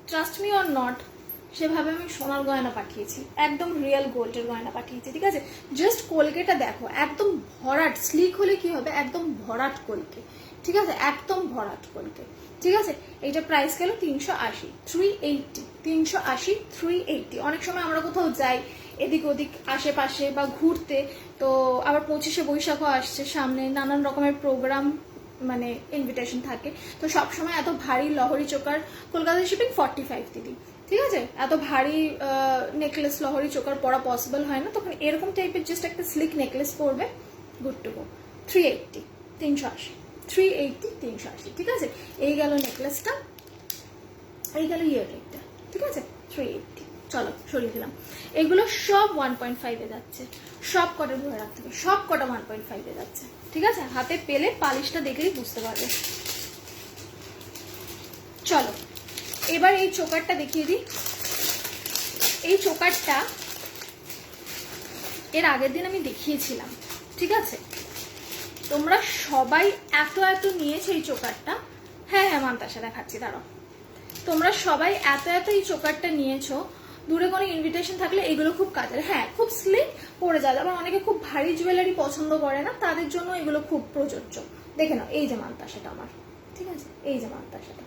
ট্রাস্ট মি অর নট, সেভাবে আমি সোনার গয়না পাঠিয়েছি, একদম রিয়েল গোল্ডের গয়না পাঠিয়েছি, ঠিক আছে। জাস্ট কলকেটা দেখো, একদম ভরাট। স্লিক হলে কি হবে, একদম ভরাট কলকে, ঠিক আছে, একদম ভরাট কলকে, ঠিক আছে। এইটা প্রাইস গেল 380, 380, 380, 380। অনেক সময় আমরা কোথাও যাই এদিক ওদিক আশেপাশে বা ঘুরতে, তো আবার 25শে বৈশাখও আসছে সামনে, নানান রকমের প্রোগ্রাম মানে ইনভিটেশন থাকে, তো সবসময় এত ভারী লহরি চোকার, কলকাতা শিপিং 45 দিদি, ঠিক আছে। এত ভারী নেকলেস লহরি চোকার পরা পসিবল হয় না, তখন এরকম টাইপের জাস্ট একটা স্লিক নেকলেস পরবে, গুড টু গো। 380, 380, 380, 380, ঠিক আছে। এই গেল নেকলেসটা, এই গেল ইয়াররিংটা, ঠিক আছে। 380, চলো সরিয়ে দিলাম। এগুলো সব 1.5 যাচ্ছে, সব কটা ধরে রাখতে হবে, সব কটা 1.5 যাচ্ছে, ঠিক আছে। হাতে পেলে পালিশটা দেখলেই বুঝতে পারবে। চলো এবার এই চোকারটা দেখিয়ে দিই। এই চোকারটা এর আগের দিন আমি দেখিয়েছিলাম, ঠিক আছে। তোমরা সবাই এত এত নিয়েছো এই চোকারটা। হ্যাঁ হ্যাঁ মান্তাসা দেখাচ্ছি, দাঁড়াও। তোমরা সবাই এত এত এই চোকারটা নিয়েছো, দূরে কোনো ইনভিটেশন থাকলে এগুলো খুব কাজের। হ্যাঁ খুব স্লিক পরে যায়, আবার অনেকে খুব ভারী জুয়েলারি পছন্দ করে না, তাদের জন্য এগুলো খুব প্রযোজ্য। দেখে নাও, এই যে মান্তাসাটা আমার, ঠিক আছে। এই যে মান্তাসাটা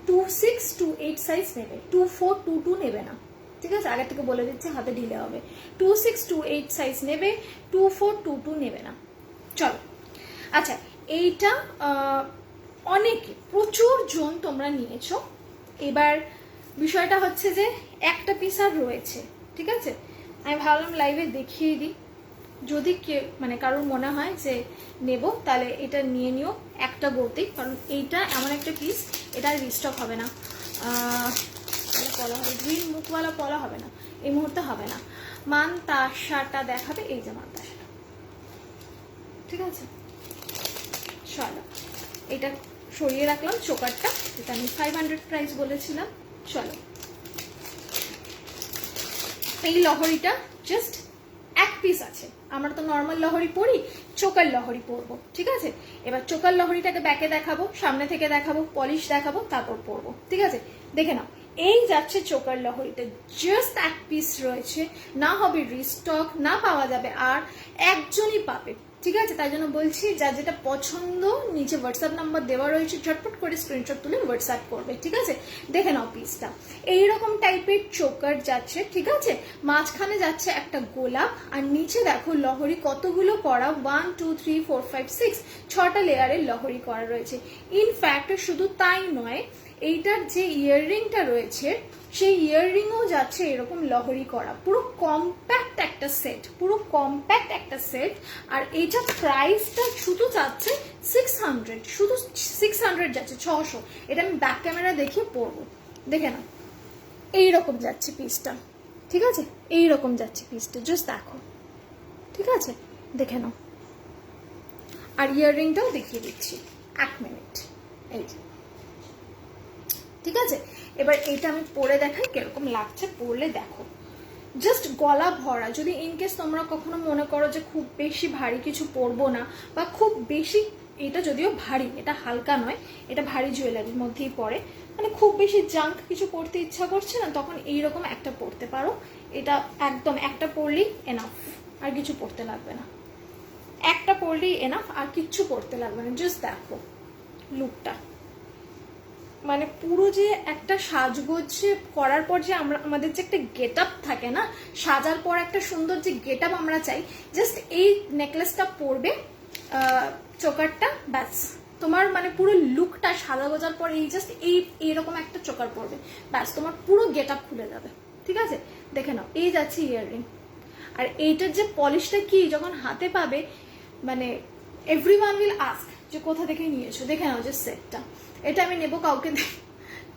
2628 সাইজ নেবে, 2422 নেবে না, ঠিক আছে। আগে থেকে বলে দিচ্ছি, হাতে ঢিলে হবে। 2628 সাইজ নেবে, 2422 নেবে না। চলো আচ্ছা, এইটা অনেকে প্রচুর জন তোমরা নিয়েছো। এবার বিষয়টা হচ্ছে যে একটা পিস আর রয়েছে, ঠিক আছে। আমি ভাবলাম লাইভে দেখিয়ে দিই, যদি কেউ মানে কারোর মনে হয় যে নেব তাহলে এটা নিয়ে নিও একটা গৌতেই, কারণ এইটা এমন একটা পিস, এটা রিস্টক হবে না। পলা হবে, গ্রিন মুখওয়ালা পলা হবে না, এই মুহূর্তে হবে না। মানতাসাটা দেখাবে, এই যে মানতাসাটা, ঠিক আছে। চলো এটা সরিয়ে রাখলাম চোকারটা, যেটা আমি 500 প্রাইস বলেছিলাম। চলো এই লহরিটা জাস্ট এক পিস আছে, আমরা তো নর্মাল লহরি পরি, চোকার লহরি পরবো, ঠিক আছে। এবার চোকার লহরিটাকে ব্যাকে দেখাবো, সামনে থেকে দেখাবো, পলিশ দেখাবো, তারপর পরবো, ঠিক আছে। দেখে নাও, এই যাচ্ছে চোকার লহরিটা, জাস্ট এক পিস রয়েছে, না হবে রিস্টক, না পাওয়া যাবে আর একজনই পাবে, ঠিক আছে। তাই জন্য বলছি, যার যেটা পছন্দ নিচে হোয়াটসঅ্যাপ নাম্বার দেওয়া রয়েছে, ঝটপট করে স্ক্রিনশট তুলে হোয়াটসঅ্যাপ করবে, ঠিক আছে। দেখে নাও পিসটা এইরকম টাইপের চোকার যাচ্ছে, ঠিক আছে। মাঝখানে যাচ্ছে একটা গোলাপ, আর নিচে দেখো লহরি কতগুলো করা, 1 2 3 4 5 6, 6টা লেয়ারের লহরি করা রয়েছে। ইনফ্যাক্ট শুধু তাই নয়, এইটার যে ইয়াররিংটা রয়েছে সেই ইয়াররিংও যাচ্ছে এরকম লহরি করা, পুরো কম্প্যাক্ট একটা সেট, পুরো কম্প্যাক্ট একটা সেট। আর এইটা প্রাইসটা শুধু যাচ্ছে 600, শুধু 600 যাচ্ছে, 600। এটা আমি ব্যাক ক্যামেরা দেখিয়ে পরবো, দেখে না এইরকম যাচ্ছে পিসটা, ঠিক আছে। এইরকম যাচ্ছে পিসটা, জাস্ট দেখো, ঠিক আছে, দেখে নাও। আর ইয়াররিংটাও দেখিয়ে দিচ্ছি, 1 মিনিট, এই যে, ঠিক আছে। এবার এটা আমি পরে দেখাই কিরকম লাগছে, পরলে দেখো জাস্ট গলা ভরা। যদি ইনকেস তোমরা কখনো মনে করো যে খুব বেশি ভারী কিছু পরবো না, বা খুব বেশি, এটা যদিও ভারী, এটা হালকা নয়, এটা ভারী জুয়েলারির মধ্যেই পড়ে, মানে খুব বেশি জাঙ্ক কিছু পরতে ইচ্ছা করছে না, তখন এইরকম একটা পরতে পারো। এটা একদম একটা পরলেই এনাফ, আর কিছু পরতে লাগবে না, একটা পরলেই এনাফ, আর কিচ্ছু পরতে লাগবে না। জাস্ট দেখো লুকটা, মানে পুরো যে একটা সাজগোজ করার পর যে আমাদের যে একটা গেট আপ থাকে না, সাজার পর একটা সুন্দর যে গেট আপ আমরা চাই, জাস্ট এই নেকলেসটা পরবে, চোকারটা, ব্যাস তোমার মানে পুরো লুকটা সাজা গোজার পর এই জাস্ট এইরকম একটা চোকার পরবে, ব্যাস তোমার পুরো গেট আপ খুলে যাবে, ঠিক আছে। দেখে নাও, এই যাচ্ছে ইয়াররিং। আর এইটার যে পলিশটা কি যখন হাতে পাবে, মানে এভরিওয়ান উইল আস্ক যে কোথা থেকে নিয়েছো। দেখে নাও যে সেটটা, এটা আমি নেবো কাউকে,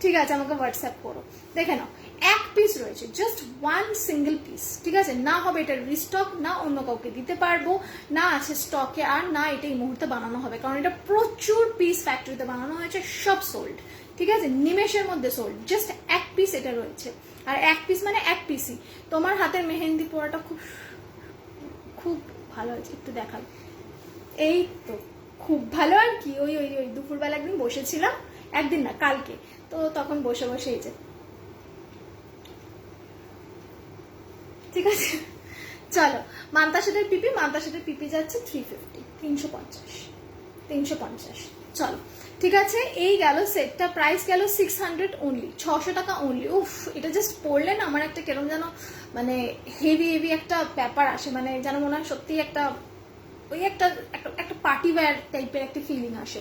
ঠিক আছে, আমাকে হোয়াটসঅ্যাপ করো। দেখে নাও এক পিস রয়েছে, জাস্ট 1 সিঙ্গেল পিস, ঠিক আছে। না হবে এটা রিস্টক, না অন্য কাউকে দিতে পারবো, না আছে স্টকে, আর না এটা এই মুহূর্তে বানানো হবে, কারণ এটা প্রচুর পিস ফ্যাক্টরিতে বানানো হয়েছে, সব সোল্ড, ঠিক আছে, নিমেষের মধ্যে সোল্ড। জাস্ট এক পিস এটা রয়েছে, আর এক পিস মানে এক পিসই। তোমার হাতের মেহেন্দি পরাটা খুব খুব ভালো হয়েছে, একটু দেখাল, এই তো খুব ভালো। আর কি ওই ওই ওই দুপুরবেলা একদিন বসেছিলাম, একদিন না কালকে, তো তখন বসে বসে এই যে, ঠিক আছে। চলো মান্তাসাদের পিপি, মান্তাসাদের পিপি যাচ্ছে 350, 350, 350। চলো ঠিক আছে, এই গেল সেটটা, প্রাইস গেল 600 অনলি, 600 টাকা অনলি। উফ, এটা জাস্ট পড়লে না আমার একটা কেরম যেন মানে হেভি হেভি একটা ব্যাপার আসে, মানে যেন মনে হয় সত্যি একটা ওই একটা একটা একটা পার্টি ওয়্যার টাইপের একটা ফিলিং আসে।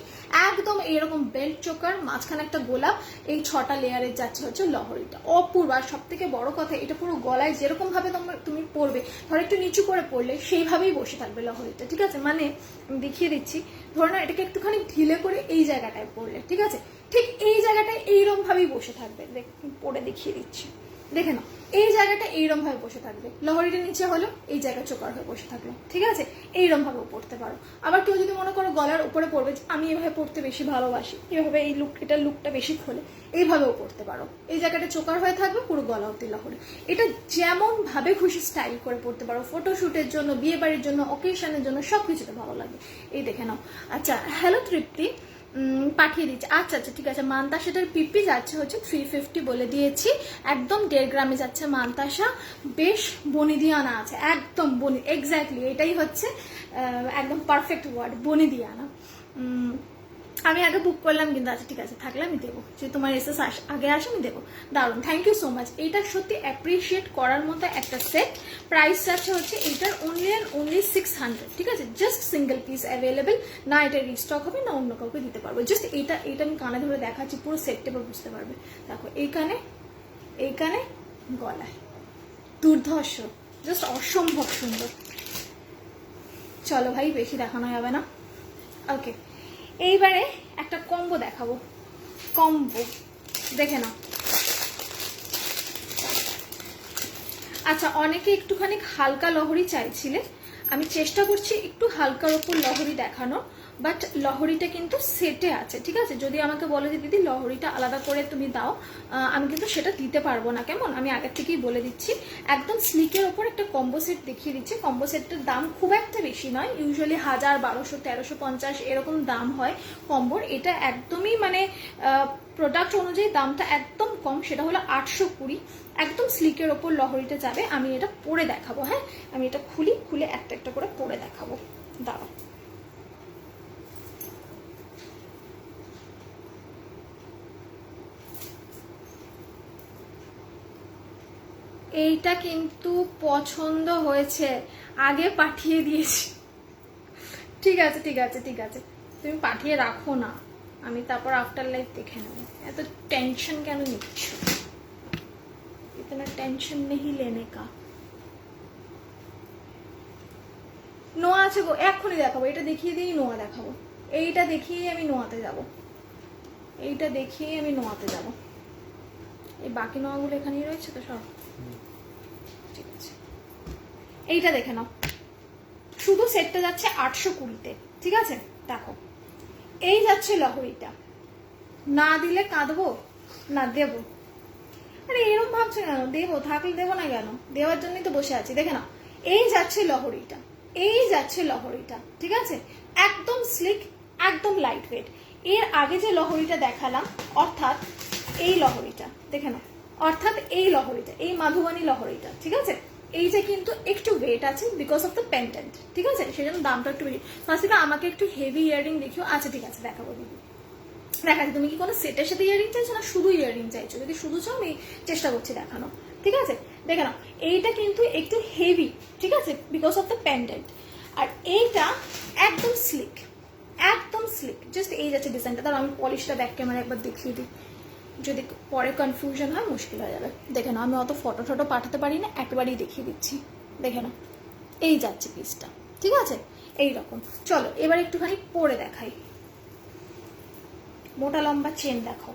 একদম এরকম বেল্ট চোকার, মাঝখানে একটা গোলাপ, এই 6টা লেয়ারের যাচ্ছে হচ্ছে লহরিটা, অপূর্ব। আর সব থেকে বড় কথা, এটা পুরো গলায় যেরকম ভাবে তুমি পরবে, ধর একটু নিচু করে পরলে সেইভাবেই বসে থাকবে লহরিটা, ঠিক আছে? মানে আমি দেখিয়ে দিচ্ছি, ধর না এটাকে একটুখানি ঢিলে করে এই জায়গাটায় পরলে, ঠিক আছে, ঠিক এই জায়গাটায় এইরকম ভাবেই বসে থাকবে। পরে দেখিয়ে দিচ্ছি, দেখে নাও, এই জায়গাটা এইরকম ভাবে বসে থাকবে, লহরিটা নিচে হলো, এই জায়গা চোকার হয়ে বসে থাকলো, ঠিক আছে? এইরকম ভাবে পড়তে পারো। আবার কেউ যদি মনে করো গলার উপরে পড়বে, আমি এভাবে পড়তে বেশি ভালোবাসি, এভাবে এই এটার লুকটা বেশি খোলে, এইভাবেও পড়তে পারো। এই জায়গাটা চোকার হয়ে থাকবে, পুরো গলা অব্দি লহরি। এটা যেমন ভাবে খুশি স্টাইল করে পড়তে পারো, ফটোশুটের জন্য, বিয়ে বাড়ির জন্য, অকেশনের জন্য, সবকিছুতে ভালো লাগে। এই দেখে নাও। আচ্ছা, হ্যালো তৃপ্তি, পাঠিয়ে দিচ্ছি। আচ্ছা আচ্ছা, ঠিক আছে। মানতাসাটার পিপি যাচ্ছে হচ্ছে 350 বলে দিয়েছি, একদম 1.5 গ্রামে যাচ্ছে মানতাসা, বেশ বনিদিয়ানা আছে, একদম বনি, এক্স্যাক্টলি এটাই হচ্ছে একদম পারফেক্ট ওয়ার্ড, বনিদিয়ানা। আমি আগে বুক করলাম কিন্তু, আচ্ছা ঠিক আছে, থাকলে আমি দেবো, যে তোমার এসএস আগে আসে আমি দেবো। দারুণ, থ্যাংক ইউ সো মাচ। এইটা সত্যি অ্যাপ্রিসিয়েট করার মতো একটা সেট। প্রাইস আছে হচ্ছে এইটার অনলি 600, ঠিক আছে? জাস্ট সিঙ্গেল পিস অ্যাভেলেবেল, না এটা রিস্টক হবে না অন্য কাউকে দিতে পারবো। জাস্ট এইটা আমি কানে ধরে দেখাচ্ছি, পুরো সেটটা বুঝতে পারবে। দেখো এইখানে গলায়, দুর্ধর্ষ, জাস্ট অসম্ভব সুন্দর। চলো ভাই, বেশি দেখানো যাবে না। ওকে, এইবারে একটা কম্বো দেখাবো, কম্বো দেখে নাও। আচ্ছা, অনেকে একটুখানি হালকা লহরি চাইছিলে, আমি চেষ্টা করছি একটু হালকার ওপর লহরি দেখানো, বাট লহরিটা কিন্তু সেটে আছে, ঠিক আছে? যদি আমাকে বলে যে দিদি লহরিটা আলাদা করে তুমি দাও, আমি কিন্তু সেটা দিতে পারবো না, কেমন? আমি আগের থেকেই বলে দিচ্ছি। একদম স্লিকের ওপর একটা কম্বো সেট দেখিয়ে দিচ্ছি। কম্বো সেটটার দাম খুব একটা বেশি নয়, ইউজুয়ালি 1000, 1200, 1350 এরকম দাম হয় কম্বোর। এটা একদমই মানে প্রোডাক্ট অনুযায়ী দামটা একদম কম, সেটা হলো 820। একদম স্লিকের ওপর লহরিটা যাবে। আমি এটা পরে দেখাবো, হ্যাঁ? আমি এটা খুলে একটা একটা করে পরে দেখাবো, দাঁড়াও। এইটা কিন্তু পছন্দ হয়েছে, আগে পাঠিয়ে দিয়েছি। ঠিক আছে ঠিক আছে ঠিক আছে, তুমি পাঠিয়ে রাখো না, আমি তারপর আফটার লাইফ দেখে নেবো। এত টেনশন কেন নিচ্ছ? इतना टेंशन नहीं लेने का। নোয়া আছে গো, এক্ষুনি দেখাবো। এটা দেখিয়ে দিয়েই নোয়া দেখাবো, এইটা দেখিয়েই আমি নোয়াতে যাব, এইটা দেখিয়েই আমি নোয়াতে যাব। এই বাকি নোয়াগুলো এখানেই রয়েছে তো সব, ঠিক আছে? এইটা দেখে নাও, শুধু সেটটা যাচ্ছে 820-তে, ঠিক আছে? দেখো, এই যাচ্ছে লহরিটা, না দিলে কাঁদবো, না দেবো। আরে এরকম ভাবছো কেন? দেবো, থাকলে দেবো না কেন? দেওয়ার জন্যই তো বসে আছি। দেখে নাও, এই যাচ্ছে লহরিটা, এই যাচ্ছে লহরিটা, ঠিক আছে? একদম স্লিক, একদম লাইট ওয়েট। এর আগে যে লহরিটা দেখালাম, অর্থাৎ এই লহরিটা দেখে নাও, অর্থাৎ এই লহরিটা, এই মাধুবানী লহরিটা, ঠিক আছে? এই যে কিন্তু একটু ওয়েট আছে বিকজ অফ দ্য পেন্ডেন্ট, ঠিক আছে? সেজন্য দামটা একটু বেশি। ফার্স্ট আমাকে একটু হেভি ইয়ারিং দেখিও। আচ্ছা ঠিক আছে, দেখাবো দিদি, দেখাচ্ছি। তুমি কি কোনো সেটের সাথে ইয়ারিং চাইছো না শুধু ইয়ারিং চাইছো? যদি শুধু চাও আমি চেষ্টা করছি দেখানো, ঠিক আছে? দেখে নাও, এইটা কিন্তু একটু হেভি, ঠিক আছে, বিকজ অফ দ্য পেন্ডেন্ট। আর এইটা একদম স্লিক, একদম স্লিক। জাস্ট এই যাচ্ছে ডিজাইনটা। তাহলে আমি পলিশটা ব্যাক ক্যামেরা একবার দেখিয়ে দিই, যদি পরে কনফিউশন হয় মুশকিল হয়ে যাবে। দেখে নাও, আমি অত ফটো টটো পাঠাতে পারি না, একবারই দেখিয়ে দিচ্ছি। দেখে নাও, এই যাচ্ছে পিসটা, ঠিক আছে? এইরকম। চলো এবার একটুখানি পরে দেখাই। মোটা লম্বা চেন দেখাও।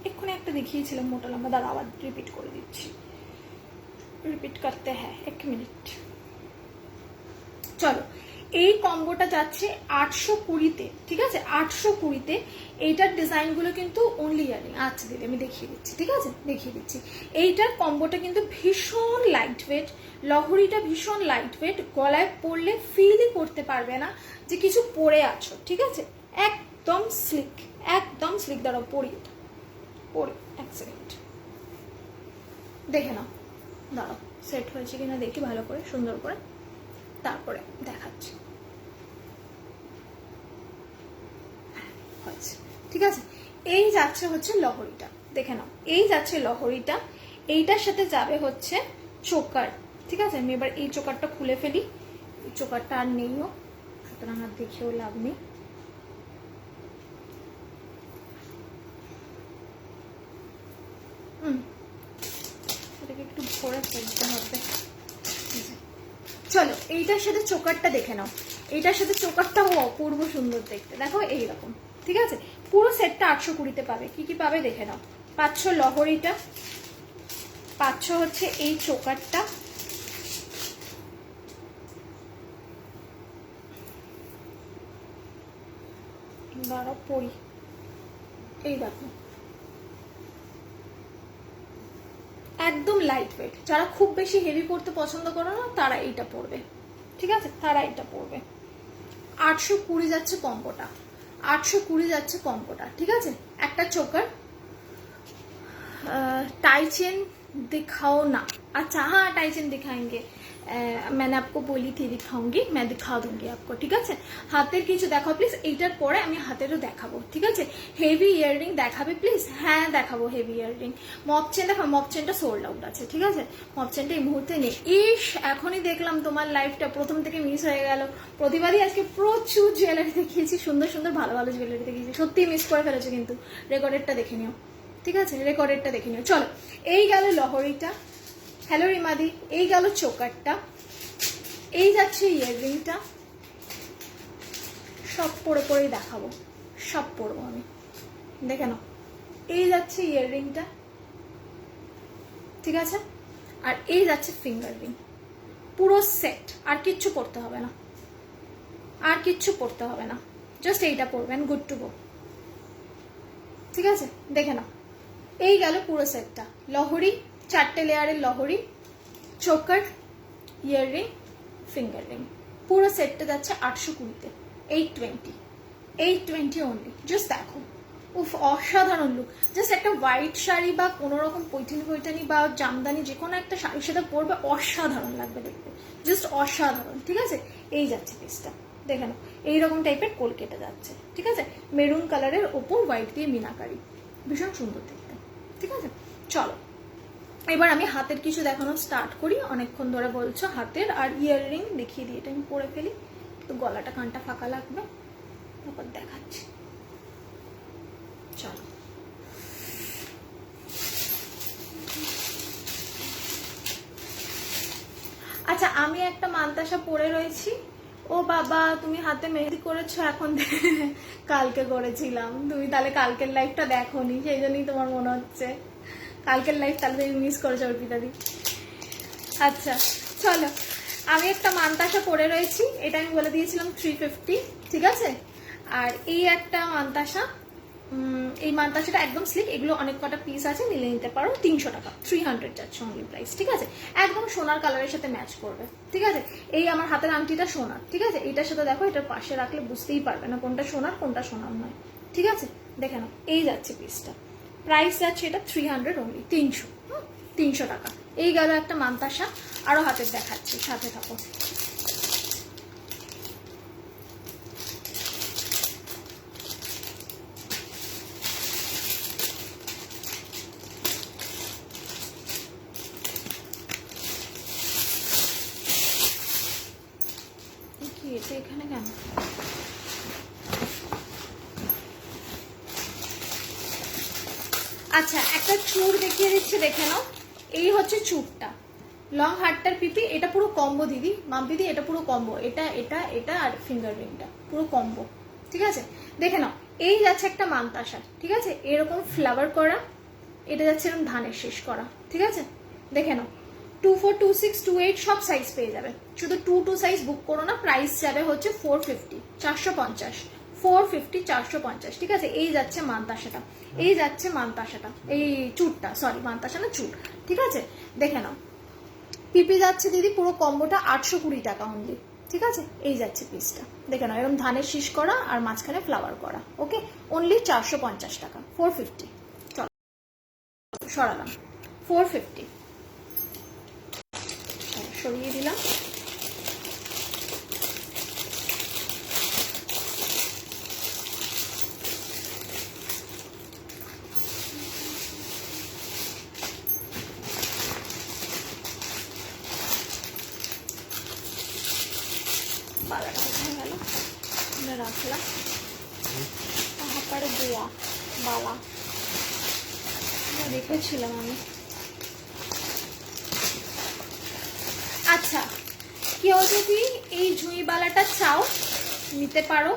এক্ষুনি একটা দেখিয়েছিলাম মোটা লম্বা, দাঁড়া আবার রিপিট করে দিচ্ছি। রিপিট করতে হ্যাঁ, 1 মিনিট। চলো, এই কম্বোটা যাচ্ছে 820-তে, ঠিক আছে? 820-তে। এইটার ডিজাইনগুলো কিন্তু অনলি ইয়ারিং। আচ্ছা দিদি আমি দেখিয়ে দিচ্ছি, ঠিক আছে? দেখিয়ে দিচ্ছি। এইটার কম্বোটা কিন্তু ভীষণ লাইট ওয়েট, লহরিটা ভীষণ লাইট ওয়েট, গলায় পরলে ফিলই করতে পারবে না যে কিছু পরে আছো, ঠিক আছে? একদম স্লিক, একদম স্লিক। দাঁড়াও পরি, এটা পরি, 1 সেকেন্ড দেখে নাও। দাঁড়াও, সেট হয়েছে কিনা দেখি ভালো করে, সুন্দর করে, তারপরে দেখাচ্ছি। হয়েছে, ঠিক আছে? এই যাচ্ছে হচ্ছে লহরিটা, দেখে নাও, এই যাচ্ছে লহরিটা। এইটার সাথে যাবে হচ্ছে চোকার, ঠিক আছে? আমি এবার এই চোকারটা খুলে ফেলি, এই চোকারটা আর নেইও, সুতরাং আর দেখেও লাভ নেই। এটাকে একটু ভরে ফেলতে হবে। চলো এইটার সাথে চোকারটা দেখে নাও। এইটার সাথে চোকারটাও অপূর্ব সুন্দর দেখতে, দেখো এইরকম। ঠিক আছে, পুরো সেটটা 820-তে পাবে। কি কি পাবে দেখে নাও। পাচ্ছ লহরিটা, পাচ্ছ হচ্ছে এই চোকারটা, দাঁড়া পরি, এই দেখো একদম লাইট ওয়েট। যারা খুব বেশি হেভি পড়তে পছন্দ করো না তারা এইটা পরবে। ঠিক আছে, তারা এটা পরবে। 820 যাচ্ছে কম্বোটা, 820 যাচ্ছে কম্বোটা। ঠিক আছে, একটা চোকার। टाई चेन दिखाओ ना। अच्छा हाँ, टाई चेन दिखाएंगे। मैंने आपको बोली थी दिखाऊंगी, मैं दिखा दूंगी आपको। ठीक है, हाथेर किछु देखाओ प्लिज। এইটার পরে আমি হাতেরও দেখাবো। ঠিক আছে, হেভি ইয়াররিং দেখাবে প্লিজ। হ্যাঁ দেখাবো হেভি ইয়াররিং। মপ চেন দেখো, মপ চেনটা সোল্ড আউট আছে। ঠিক আছে, মপ চেনটা এই মুহূর্তে নেই। ইস, এখনই দেখলাম তোমার লাইফটা প্রথম থেকে মিস হয়ে গেল। প্রতিবারই আজকে প্রচুর জুয়েলারি দেখিয়েছি, সুন্দর সুন্দর ভালো ভালো জুয়েলারি দেখিয়েছি। সত্যি মিস করে ফেলেছো, কিন্তু রেকর্ডেরটা দেখে নিও। ঠিক আছে, রেকর্ডেরটা দেখে নিও। চলো, এই গেল লহরিটা, হ্যালো রিমাদি। এই গেল চোকারটা, এই যাচ্ছে ইয়াররিংটা। সব পরে পরেই দেখাবো, সব পরবো আমি, দেখে নাও। এই যাচ্ছে ইয়াররিংটা, ঠিক আছে, আর এই যাচ্ছে ফিঙ্গার রিং। পুরো সেট, আর কিচ্ছু পড়তে হবে না, আর কিচ্ছু পড়তে হবে না, জাস্ট এইটা পরবেন, গুড টু গো। ঠিক আছে, দেখে নাও। এই গেল পুরো সেটটা। লহরি, 4টে লেয়ারের লহরি, চোকার, ইয়াররিং, ফিঙ্গার রিং। পুরো সেটটা যাচ্ছে 820-তে। 820 অনলি। জাস্ট দেখো, উফ অসাধারণ লুক। জাস্ট একটা হোয়াইট শাড়ি বা কোনো রকম পৈঠানি বা জামদানি যে কোনো একটা শাড়ির সাথে পরবে, অসাধারণ লাগবে দেখতে, জাস্ট অসাধারণ। ঠিক আছে, এই যাচ্ছে পিসটা, দেখে নাও। এইরকম টাইপের কোল কেটে যাচ্ছে। ঠিক আছে, মেরুন কালারের ওপর হোয়াইট দিয়ে মিনাকারি, ভীষণ সুন্দর দেখতে। ঠিক আছে, চলো এবার আমি হাতের কিছু দেখানো স্টার্ট করি। অনেকক্ষণ ধরে বলছো হাতের, আর ইয়াররিং দেখিয়ে দিই। এটা আমি পরে ফেলি, তো গলাটা কানটা ফাঁকা লাগবে, তারপর দেখাচ্ছি। চলো, আচ্ছা আমি একটা মান্তাসা পরে রয়েছি। ও বাবা, তুমি হাতে মেহেদি করেছো এখন? কালকে করেছিলাম, তুমি তাহলে কালকের লাইফটা দেখোনি, সেই জন্যই তোমার মনে হচ্ছে কালকের লাইফ, তাহলে তুমি মিস করেছো অর্পিতাদি। আচ্ছা চলো, আমি একটা মান্তাসা পরে রয়েছি, এটা আমি বলে দিয়েছিলাম 350। ঠিক আছে, আর এই একটা মান্তাসা, এই মান্তাসাটা একদম স্লিক। এগুলো অনেক কটা পিস আছে, নিলে নিতে পারো। 300 টাকা, 300 যাচ্ছে অনলি প্রাইস। ঠিক আছে, একদম সোনার কালারের সাথে ম্যাচ করবে। ঠিক আছে, এই আমার হাতের আংটিটা সোনার। ঠিক আছে, এইটার সাথে দেখো, এটার পাশে রাখলে বুঝতেই পারবে না কোনটা সোনার কোনটা সোনার নয়। ঠিক আছে, দেখে নাও। এই যাচ্ছে পিসটা, প্রাইস যাচ্ছে এটা 300 অনলি, 300 টাকা। এই গেল একটা মান্তাসা। আরো হাতের দেখাচ্ছি, সাথে থাকো। এটা এখানে কেন? আচ্ছা, একটা চুর দেখিয়ে দিচ্ছি, দেখে নাও। এই হচ্ছে চুরটা, লং হারটার পিপি। এটা পুরো কম্বো দিদি, মাম দিদি, এটা পুরো কম্বো। এটা এটা এটা আর ফিঙ্গার রিংটা পুরো কম্বো। ঠিক আছে, দেখে নাও। এই যাচ্ছে একটা মান্তাসা। ঠিক আছে, এরকম ফ্লাওয়ার করা, এটা যাচ্ছে এরকম ধানের শেষ করা। ঠিক আছে, দেখে নাও। 24, 26, 28 সব সাইজ পেয়ে যাবে। শুধু 22 সাইজ বুক করো না। প্রাইস যাবে হচ্ছে 450, 450, 450, 450। ঠিক আছে, এই যাচ্ছে মান্তাসাটা, এই যাচ্ছে মান্তাসাটা, এই চুরটা, সরি মান্তাসা না, চুর। ঠিক আছে, দেখে নাও। পিপি যাচ্ছে দিদি পুরো কম্বোটা 820 টাকা অনলি। ঠিক আছে, এই যাচ্ছে পিসটা, দেখে নাও। এরকম ধানের শীষ করা আর মাঝখানে ফ্লাওয়ার করা। ওকে, অনলি 450 টাকা, 450। চলো সরালাম, 450 সরিয়ে দিলাম। বালাটা কোথায় গেল? রাখলাম হাপারে দেয়া বালা রেখেছিলাম আমি। আচ্ছা, কেউ যদি এই জুঁইবালাটা চাও নিতে পারো,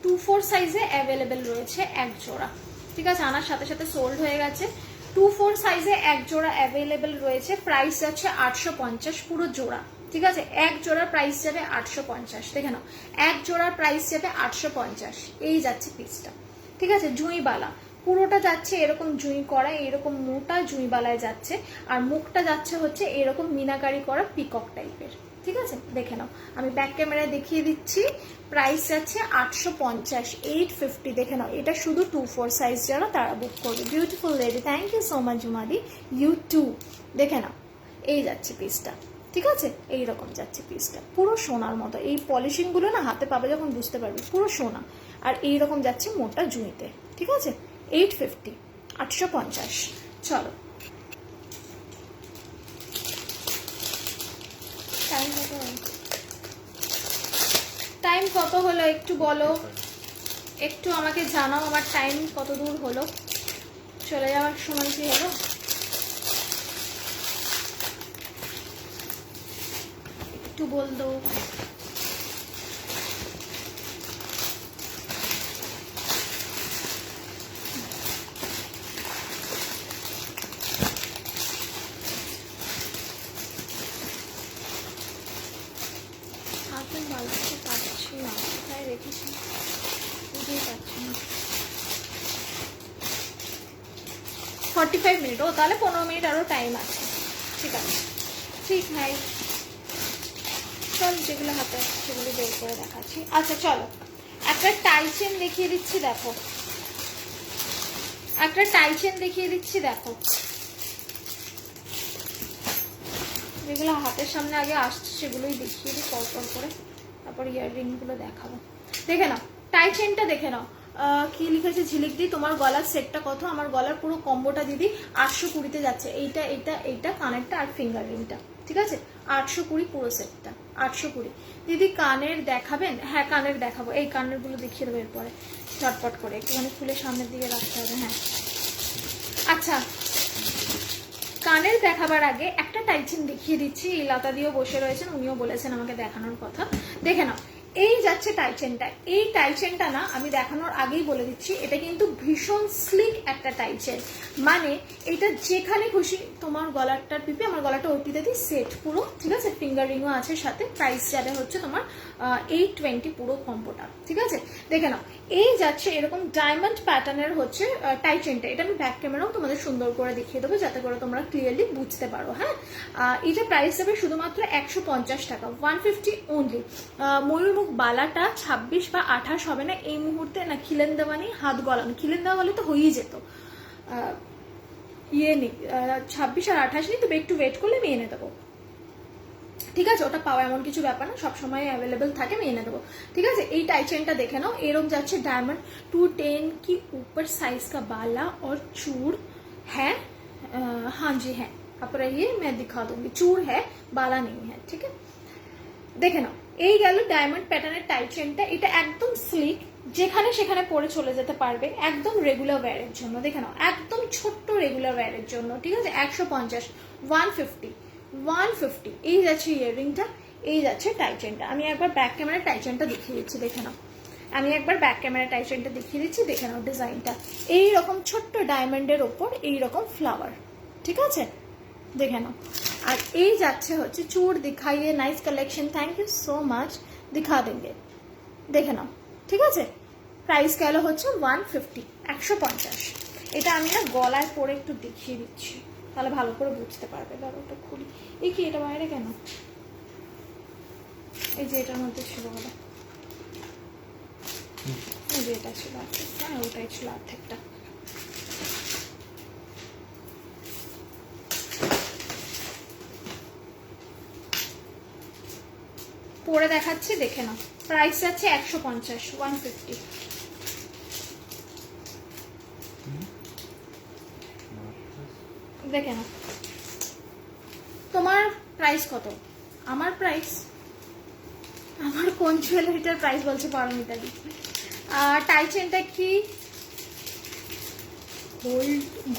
2-4 সাইজে অ্যাভেলেবেল রয়েছে এক জোড়া, ঠিক আছে? আনার সাথে সাথে সোল্ড হয়ে গেছে। 2-4 সাইজে এক জোড়া অ্যাভেলেবেল রয়েছে, প্রাইস আছে 850 পুরো জোড়া, ঠিক আছে? এক জোড়ার প্রাইস যাবে 850, দেখে নাও, এক জোড়ার প্রাইস যাবে 850। এই যাচ্ছে পিসটা, ঠিক আছে? জুঁইবালা পুরোটা যাচ্ছে এরকম জুঁই করা, এরকম মোটা জুঁইবালায় যাচ্ছে, আর মুখটা যাচ্ছে হচ্ছে এরকম মিনাকারি করা পিকক টাইপের, ঠিক আছে? দেখে নাও, আমি ব্যাক ক্যামেরায় দেখিয়ে দিচ্ছি। প্রাইস যাচ্ছে 850, 850। দেখে নাও, এটা শুধু 2-4 সাইজ যারা তারা বুক করবে। Beautiful lady, thank you so much Jumadi, you too. দেখে নাও, এই যাচ্ছে পিসটা, ঠিক আছে? এইরকম যাচ্ছে পিসটা, পুরো সোনার মতো। এই পলিশিংগুলো না হাতে পাবে যখন বুঝতে পারবে পুরো সোনা। আর এইরকম যাচ্ছে মোটা জুঁইতে, ঠিক আছে? 850, 850। চলো, টাইম কত হলো একটু বলো, একটু আমাকে জানাও, আমার টাইম কত দূর হলো, চলে যাওয়ার সময় কি হলো? একটু বল দো। পাচ্ছি না, কোথায় রেখেছি বুঝতেই পারছি না। 45 মিনিট, ও তাহলে 15 মিনিট আরো টাইম আছে, ঠিক আছে? ঠিক নাই, চল যেগুলো হাতে আছে সেগুলো বের করে দেখাচ্ছি। আচ্ছা চলো, একটা টাই চেন দেখিয়ে দিচ্ছি, দেখো, একটা টাই চেন দেখিয়ে দিচ্ছি, দেখো, যেগুলো হাতের সামনে আগে আসছে সেগুলোই দেখিয়ে দিই পরপর করে, তারপর ইয়াররিং গুলো দেখাবো। দেখে নাও, টাই চেনটা দেখে নাও, কি লিখেছে ঝিলিক দি, তোমার গলার সেটটা কত? আমার গলার পুরো কম্বোটা দিদি 820-তে যাচ্ছে। এইটা এইটা এইটা কানেরটা আর ফিঙ্গার রিংটা, ঠিক আছে? 820 পুরো সেটটা, 820। দিদি কানের দেখাবেন? হ্যাঁ কানের দেখাবো, এই কানের গুলো দেখিয়ে দেবো এরপরে, চটপট করে একটুখানি খুলে সামনের দিকে রাখতে হবে। হ্যাঁ আচ্ছা, কানের দেখাবার আগে একটা টাইচেন দেখিয়ে দিচ্ছি। এই লতা দিয়েও বসে রয়েছেন, উনিও বলেছেন আমাকে দেখানোর কথা। দেখে নাও, এই যাচ্ছে টাইচেনটা। এই টাইচেনটা না, আমি দেখানোর আগেই বলে দিচ্ছি, এটা কিন্তু ভীষণ স্লিক একটা টাইচেন, মানে এটা যেখানে খুশি তোমার গলারটার পিপে, আমার গলাটা ওটিতে দিই সেট পুরো, ঠিক আছে? ফিঙ্গার রিংও আছে সাথে। প্রাইস যাবে হচ্ছে তোমার 820 পুরো কম্বোটা, ঠিক আছে? দেখে নাও, এই যাচ্ছে এরকম ডায়মন্ড প্যাটার্নের হচ্ছে টাইচেনটা। এটা আমি ব্যাক ক্যামেরাও তোমাদের সুন্দর করে দেখিয়ে দেবো যাতে করে তোমরা ক্লিয়ারলি বুঝতে পারো। হ্যাঁ, এটা প্রাইস যাবে শুধুমাত্র 150 টাকা, 150 অনলি। ময়ূরমুখ বালাটা 26 বা 28 হবে না এই মুহূর্তে, না খিলেন দেওয়া নেই, হাত গলানো। খিলেন দেওয়া হলে তো হয়েই যেত, ইয়ে নেই, 26 আর 28 নেই, তবে একটু ওয়েট করলে আমি এনে দেবো, ঠিক আছে? ওটা পাওয়া এমন কিছু ব্যাপার না, সবসময় অ্যাভেলেবেল থাকে, আমি এনে দেবো, ঠিক আছে? এই টাইচেনটা দেখে নাও, এরকম যাচ্ছে डायमंड 210 की ऊपर साइज का बाला और चूड़ है। हाँ जी है, आप रहिए मैं दिखा दूंगी। चूड़ है, बाला नहीं है, ठीक है? দেখে নাও, এই গেল ডায়মন্ড প্যাটার্নের টাইচেনটা। এটা একদম স্লিক, যেখানে সেখানে পরে চলে যেতে পারবে, একদম রেগুলার ওয়্যারের জন্য। দেখে নাও, একদম ছোট্ট রেগুলার ওয়্যারের জন্য, ঠিক আছে? 150, 150, 150। এই যাচ্ছে ইয়াররিংটা, এই যাচ্ছে টাইচেনটা। আমি একবার ব্যাক ক্যামেরা টাইচেনটা দেখিয়ে দিচ্ছি, দেখে নাও, আমি একবার ব্যাক ক্যামেরা টাইচেনটা দেখিয়ে দিচ্ছি, দেখে নাও ডিজাইনটা। এইরকম ছোট্ট ডায়মন্ডের ওপর এইরকম ফ্লাওয়ার, ঠিক আছে? দেখে নাও। আর এই যাচ্ছে হচ্ছে চूड़ दिखाइए, nice collection, thank you so much, दिखा देंगे। দেখে নাও, ঠিক আছে? প্রাইস গেল হচ্ছে 150, 150। এটা আমি না গলায় পরে একটু দেখিয়ে দিচ্ছি, তাহলে ভালো করে বুঝতে পারবে। ধরো ওটা খুলি, এই কি এটা বাইরে কেন? এই যে এটার মধ্যে ছিল বলে, এই যে এটা ছিল, হ্যাঁ ওটাই ছিল অর্ধেকটা। পরে দেখাচ্ছি, দেখে নাও। প্রাইস আছে 150, 150। দেখে নাও, তোমার প্রাইস কত? আমার প্রাইস আমার কোন জুয়েলারিটার প্রাইস বলছে পারমিতাদি। টাই চেনটা কি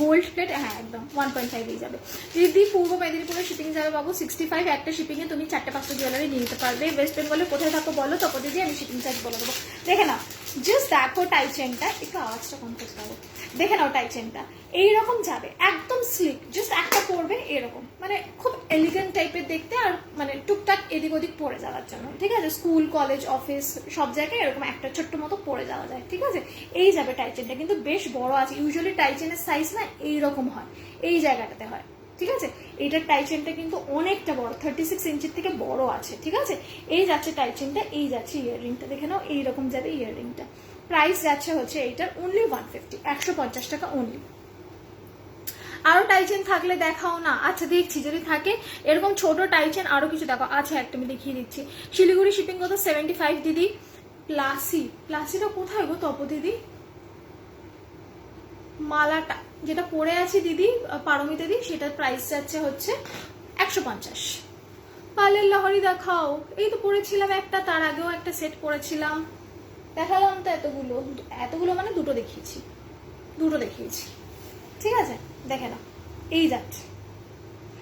গোল্ড প্লেট? হ্যাঁ একদম 1.5 দিয়ে যাবে। দিদি পূর্ব মেদিনীপুরে শিপিং যাবে বাবু 65, একটা শিপিংয়ে তুমি 4-5টা জুয়েলারি নিয়ে নিতে পারবে। ওয়েস্ট বেঙ্গলে কোথায় থাকো বলো, তখন দিদি আমি শিপিং চার্জ বলে দেবো। দেখে নাও জাস্ট দেখো টাই চেনটা, একটু আওয়াজটা কম করতে পারো, দেখে নাও টাই চেনটা এইরকম যাবে, একদম স্লিক, জাস্ট একটা পরবে এরকম, মানে খুব এলিগেন্ট টাইপের দেখতে, আর মানে টুকটাক এদিক ওদিক পরে যাওয়ার জন্য, ঠিক আছে? স্কুল কলেজ অফিস সব জায়গায় এরকম একটা ছোট্ট মতো পরে যাওয়া যায়, ঠিক আছে? এই যাবে টাই চেনটা, কিন্তু বেশ বড় আছে। ইউজুয়ালি টাই চেনের সাইজ না এইরকম হয়, এই জায়গাটাতে হয়, ঠিক আছে? এইটার টাই চেনটা কিন্তু অনেকটা বড়, 36 ইঞ্চির থেকে বড় আছে, ঠিক আছে? এই যাচ্ছে টাই চেনটা, এই যাচ্ছে ইয়াররিংটা, দেখে নাও এইরকম যাবে ইয়াররিংটা। প্রাইস যাচ্ছে হচ্ছে এইটার অনলি 150, 150 টাকা অনলি। আরো টাইচেন থাকলে দেখাও না। আচ্ছা দেখছি যদি থাকে এরকম ছোট টাইচেন, আরো কিছু দেখো। আচ্ছা একটা আমি দেখিয়ে দিচ্ছি। শিলিগুড়ি শিপিং কত? 75 দিদি। প্লাসিটা কোথায় গো তপ দিদি? মালাটা যেটা পরে আছি দিদি পারমিতা দি, সেটার প্রাইস যাচ্ছে হচ্ছে 150। পালের লহরি দেখাও। এই তো পরেছিলাম একটা, তার আগেও একটা সেট পরেছিলাম, দেখালাম তো এতগুলো মানে দুটো দেখিয়েছি, ঠিক আছে? দেখে নাও এই যাচ্ছে,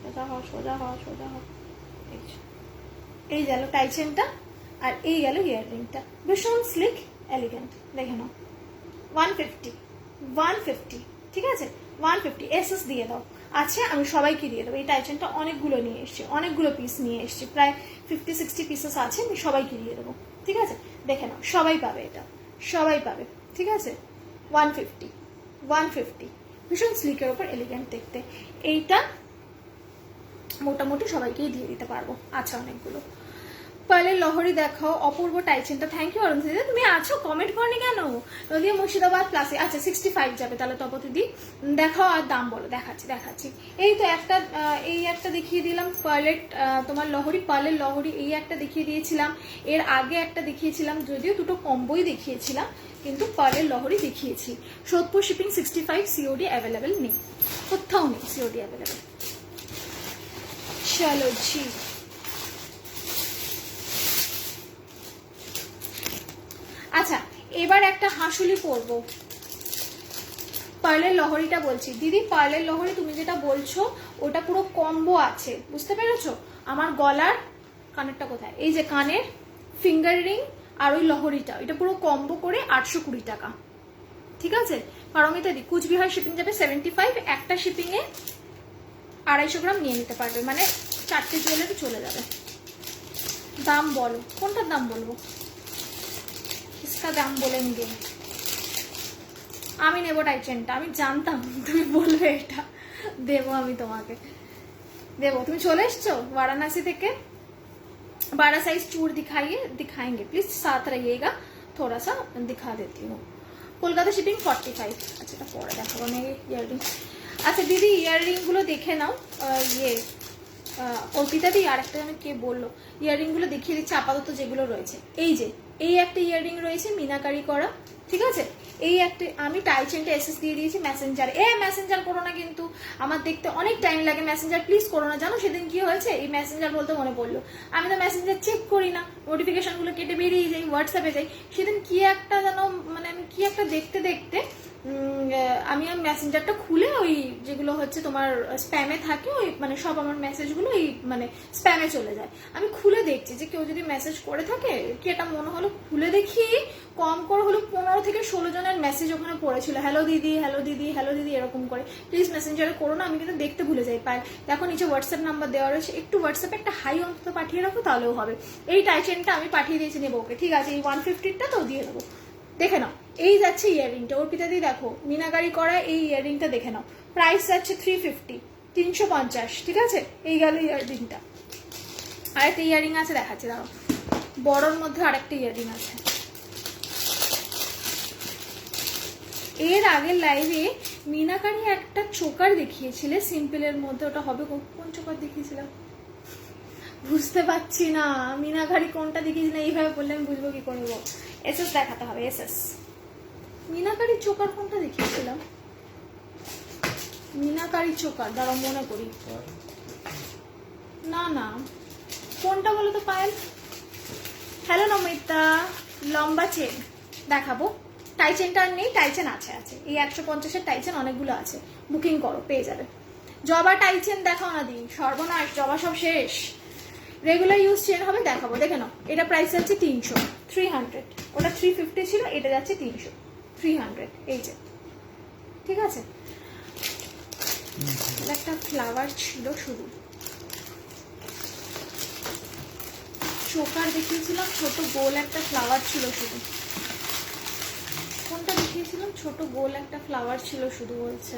সোজা হও সোজা হও সোজা হও, এই গেল টাইচেনটা, আর এই গেল ইয়াররিংটা, ভীষণ স্লিক এলিগেন্ট। দেখে নাও 150, ঠিক আছে? 150 এসএস দিয়ে দাও। আচ্ছা আমি সবাইকে দিয়ে দেবো। এই টাইচেনটা অনেকগুলো নিয়ে এসছি, অনেকগুলো পিস নিয়ে এসছি, প্রায় 50-60 পিসেস আছে, আমি সবাইকে দিয়ে দেবো, ঠিক আছে? দেখে নাও সবাই পাবে, এটা সবাই পাবে, ঠিক আছে? 150, ভীষণ স্লিকের ওপর এলিগেন্ট দেখতে। এইটা মোটামুটি সবাইকেই দিয়ে দিতে পারবো। আচ্ছা অনেকগুলো। পার্লের লহরি দেখাও। অপূর্ব টাইচেনটা, থ্যাংক ইউ অরুণ দিদি। তুমি আছো, কমেন্ট করনি কেন? নদিয়া মুর্শিদাবাদ প্লাসে। আচ্ছা 65 যাবে তাহলে তপতি দি, দেখাও আর দাম বলো। দেখাচ্ছি। এই তো একটা, এই একটা দেখিয়ে দিলাম পার্লের, তোমার লহরি, পার্লের লহরি এই একটা দেখিয়ে দিয়েছিলাম, এর আগে একটা দেখিয়েছিলাম, যদিও দুটো কম্বোই দেখিয়েছিলাম, কিন্তু পার্লের লহরি দেখিয়েছি। সোদপুর শিপিং 65, সিওডি অ্যাভেলেবেল নেই, কোথাও নেই সিওডি অ্যাভেলেবেল। চলো জি, আচ্ছা এবার একটা হাঁসুলি পরবো। পার্লের লহরিটা বলছি দিদি, পার্লের লহরি তুমি যেটা বলছো ওটা পুরো কম্বো আছে, বুঝতে পেরেছো? আমার গলার কানেরটা কোথায়, এই যে কানের, ফিঙ্গার রিং আর ওই লহরিটা, এটা পুরো কম্বো করে 820 টাকা, ঠিক আছে? পারমিতা দি, কুচবিহার শিপিং যাবে 75, একটা শিপিং এ 250 গ্রাম নিয়ে নিতে পারবে, মানে 4টে জুয়েলারি চলে যাবে। দাম বলো, কোনটার দাম বলবো? इसका দাম বলেন গে। আমি নেবো টাইচেনটা, আমি জানতাম তুমি বলবে এটা, দেবো আমি তোমাকে, দেবো। তুমি চলে এসছো वाराणसी থেকে? 12 साइज चूड़ दिखाएंगे प्लीज, साथ रहिएगा, थोड़ा सा दिखा देती हूँ। কলকাতা শিপিং 45। আচ্ছা এটা পরে দেখাবো আমি ইয়াররিং। আচ্ছা দিদি ইয়াররিং গুলো দেখে নাও। ইয়ে অর্পিতা দি, আর একটা আমি কে বললো, ইয়াররিং গুলো দেখিয়ে দিচ্ছি আপাতত যেগুলো রয়েছে। এই যে এই একটা ইয়াররিং রয়েছে মিনাকারি করা, ঠিক আছে? এই একটা আমি টাইচেনটা এসএস দিয়ে দিয়েছি মেসেঞ্জারে। মেসেঞ্জার করো না কিন্তু, আমার দেখতে অনেক টাইম লাগে, মেসেঞ্জার প্লিজ করো না। জানো সেদিন কি হয়েছে, এই মেসেঞ্জার বলতে মনে পড়লো, আমি তো মেসেঞ্জার চেক করি না, নোটিফিকেশন গুলো কেটে বেরিয়ে যাই, হোয়াটসঅ্যাপে যাই। সেদিন কি একটা জানো, মানে আমি কি একটা দেখতে আমি মেসেঞ্জারটা খুলে ওই যেগুলো হচ্ছে তোমার স্প্যামে থাকে, ওই মানে সব আমার মেসেজগুলো ওই মানে স্প্যামে চলে যায়। আমি খুলে দেখছি যে কেউ যদি মেসেজ করে থাকে, কি এটা মনে হলো, খুলে দেখি কম করে হলো 15 থেকে 16 জনের মেসেজ ওখানে পড়েছিল, হ্যালো দিদি হ্যালো দিদি হ্যালো দিদি এরকম করে। প্লিজ মেসেঞ্জারে করো না, আমি কিন্তু দেখতে ভুলে যাই। পাই দেখো নিচে হোয়াটসঅ্যাপ নাম্বার দেওয়া রয়েছে, একটু হোয়াটসঅ্যাপে একটা হাই অন্তত পাঠিয়ে রাখো, তাহলেও হবে। এই টাইচেনটা আমি পাঠিয়ে দিয়েছি, নেবো ওকে, ঠিক আছে? এই 150টা তো দিয়ে দেবো। দেখে নাও এই যাচ্ছে ইয়াররিংটা, অর্পিতা দি দেখো মিনাকারি করা এই ইয়াররিংটা দেখে নাও, প্রাইস যাচ্ছে 350, 350, ঠিক আছে? এই গেল ইয়াররিংটা। আরেকটা ইয়াররিং আছে দেখাচ্ছি, দাঁড়াও, বড়র মধ্যে আরেকটা ইয়াররিং আছে। এর আগের লাইভে মিনাকারি একটা চোকার দেখিয়েছিলে সিম্পলের মধ্যে, ওটা হবে কোন চোকার দেখিয়েছিলাম বুঝতে পারছি না, মিনাকারি কোনটা দেখিয়েছি না, এইভাবে বললে আমি বুঝবো কি করবো। এসএস দেখাতে হবে, এসএস। মিনাকারি চোকার কোনটা দেখিয়েছিলাম, মিনাকারি চোকার, দাঁড়াও মনে করি, না কোনটা বলো তো পায়েল, হ্যালো নমিতা, লম্বা চেন দেখাবো। টাই চেনটা আর নেই, টাই চেন আছে আছে, এই 150-এর টাই চেন অনেকগুলো আছে, বুকিং করো পেয়ে যাবে। জবা টাই চেন দেখাও না দি, সর্বনাশ, জবা সব শেষ। রেগুলার ইউজ চেন হবে দেখাবো, দেখে নাও। এটা প্রাইস যাচ্ছে 300, 300, ওটা 350 ছিল, এটা যাচ্ছে 300, 300, এই যে, ঠিক আছে। একটা ফ্লাওয়ার ছিল শুধু, চোকার দেখিয়েছিলাম, ছোট গোল একটা ফ্লাওয়ার ছিল শুধু। কোনটা দেখিয়েছিলাম? ছোট গোল একটা ফ্লাওয়ার ছিল শুধু বলছে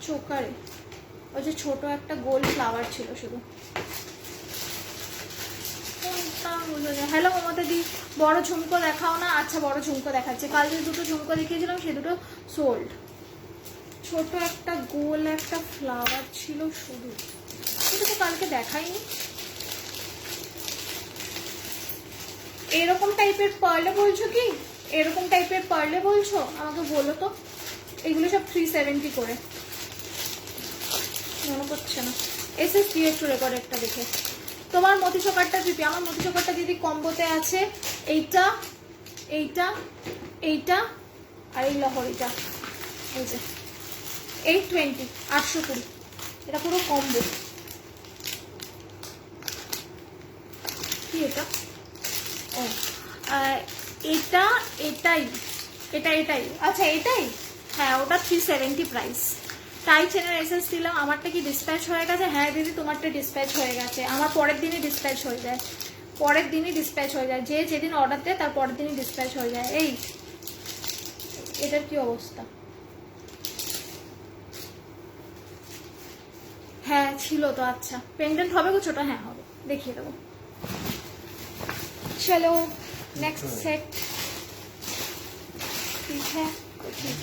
চোকারে, ওই যে ছোট একটা গোল ফ্লাওয়ার ছিল শুধু। হ্যালো মমতা দি, বড় ঝুমকো দেখাও না। আচ্ছা বড় ঝুমকো দেখাচ্ছে। কাল যে দুটো ঝুমকো দেখিয়েছিলাম সে দুটো সোল্ড। ছোট একটা গোল একটা ফ্লাওয়ার ছিল শুধু, সেটা তো কালকে দেখাইনি। এরকম টাইপের পার্লে বলছো কি? এরকম টাইপের পার্লে বলছো? আমাকে বলো তো। এগুলো সব 370 করে, মনে পড়ছে না। এসএস দিয়ে একটু রেকর্ডেরটা দেখে। তোমার মতি চোকারটা দিদি, আমার মতি চোকারটা দিদি কম্বোতে আছে এইটা, এইটা, এইটা আর এই লহরিটা, এই যে 820, 820, এটা পুরো কম্বো। কি এটা? ও এটা, এটাই, এটাই, আচ্ছা এটাই, হ্যাঁ ওটা 370 প্রাইস। টাই চেনের এসএস দিলাম। আমারটা কি ডিসপ্যাচ হয়ে গেছে? হ্যাঁ দিদি তোমারটা ডিসপ্যাচ হয়ে গেছে। আমার পরের দিনই ডিসপ্যাচ হয়ে যায়, পরের দিনই ডিসপ্যাচ হয়ে যায়। যে যেদিন অর্ডার দেয় তার পরের দিনই ডিসপ্যাচ হয়ে যায়। এই এটার কি অবস্থা? হ্যাঁ ছিল তো। আচ্ছা পেন্ডেন্ট হবে গো ছোট? হ্যাঁ হবে, দেখিয়ে দেবো। चलो नेक्स्ट सेट। ठीक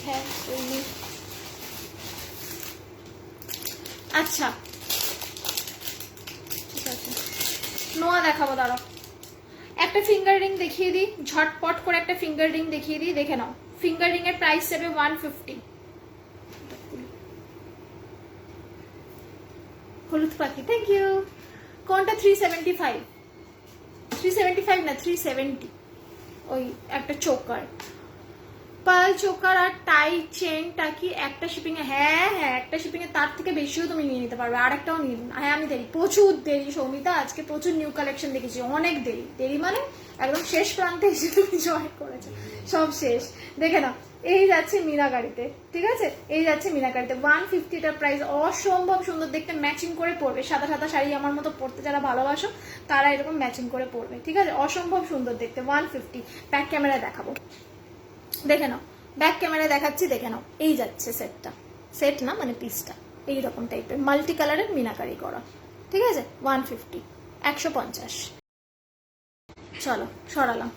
है कोई नहीं। আচ্ছা ঠিক আছে, নোয়া দেখাবো, দাঁড়াও। একটা ফিঙ্গার রিং দেখিয়ে দিই ঝটপট করে, একটা ফিঙ্গার রিং দেখিয়ে দিই, দেখে নাও। ফিঙ্গার রিং এর প্রাইস যাবে 150। হলুদ পাখি, থ্যাংক ইউ। কোনটা? 375, 375 না 370। ওই একটা চোকার, পাল চোকার আর টাই চেনটা কি একটা শিপিং এ? হ্যাঁ হ্যাঁ একটা শিপিং এ, তার থেকে বেশিও তুমি নিয়ে নিতে পারবে, আর একটাও নিয়ে নিন। হ্যাঁ আমি দেরি, প্রচুর দেরি সৌমিতা, আজকে প্রচুর নিউ কালেকশন দেখেছি, অনেক দেরি। দেরি মানে একদম শেষ প্রান্তে এসে তুমি জয়েন করেছো, সব শেষ। দেখে নাও, এই যাচ্ছে মিনাকারিতে, ঠিক আছে, এই যাচ্ছে মিনাকারিতে 150। এটার প্রাইস অসম্ভব সুন্দর দেখতে, ম্যাচিং করে পরবে। সাদা সাদা শাড়ি আমার মতো পরতে যারা ভালোবাসো তারা এরকম ম্যাচিং করে পরবে, ঠিক আছে, অসম্ভব সুন্দর দেখতে। 150। ব্যাক ক্যামেরায় দেখাবো, দেখে নাও, ব্যাক ক্যামেরায় দেখাচ্ছি, দেখে নাও। এই যাচ্ছে সেটটা, সেট না মানে পিসটা, এইরকম টাইপের মাল্টি কালারের মিনাকারি করা, ঠিক আছে। 150, 150। চলো সরালাম।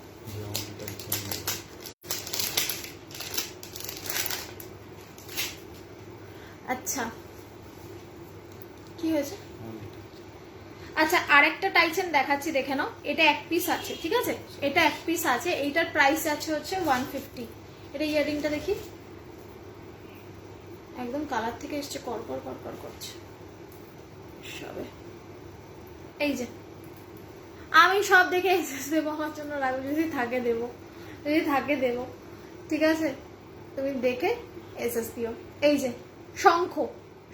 আচ্ছা কি হয়েছে? আচ্ছা আরেকটা টাইচেন দেখাচ্ছি, দেখে নাও। এটা এক পিস আছে, ঠিক আছে, এটা এক পিস আছে। এইটার প্রাইস আছে হচ্ছে 150। এটা ইয়ারিংটা দেখি, একদম কালার থেকে এসছে, কড়কড় কড়কড় করছে সবে। এই যে আমি সব দেখে এসেস দেবো, আমার জন্য রাখবো, যদি থাকে দেবো, যদি থাকে দেবো, ঠিক আছে, তুমি দেখে এসএস দিও। এই যে শঙ্খ,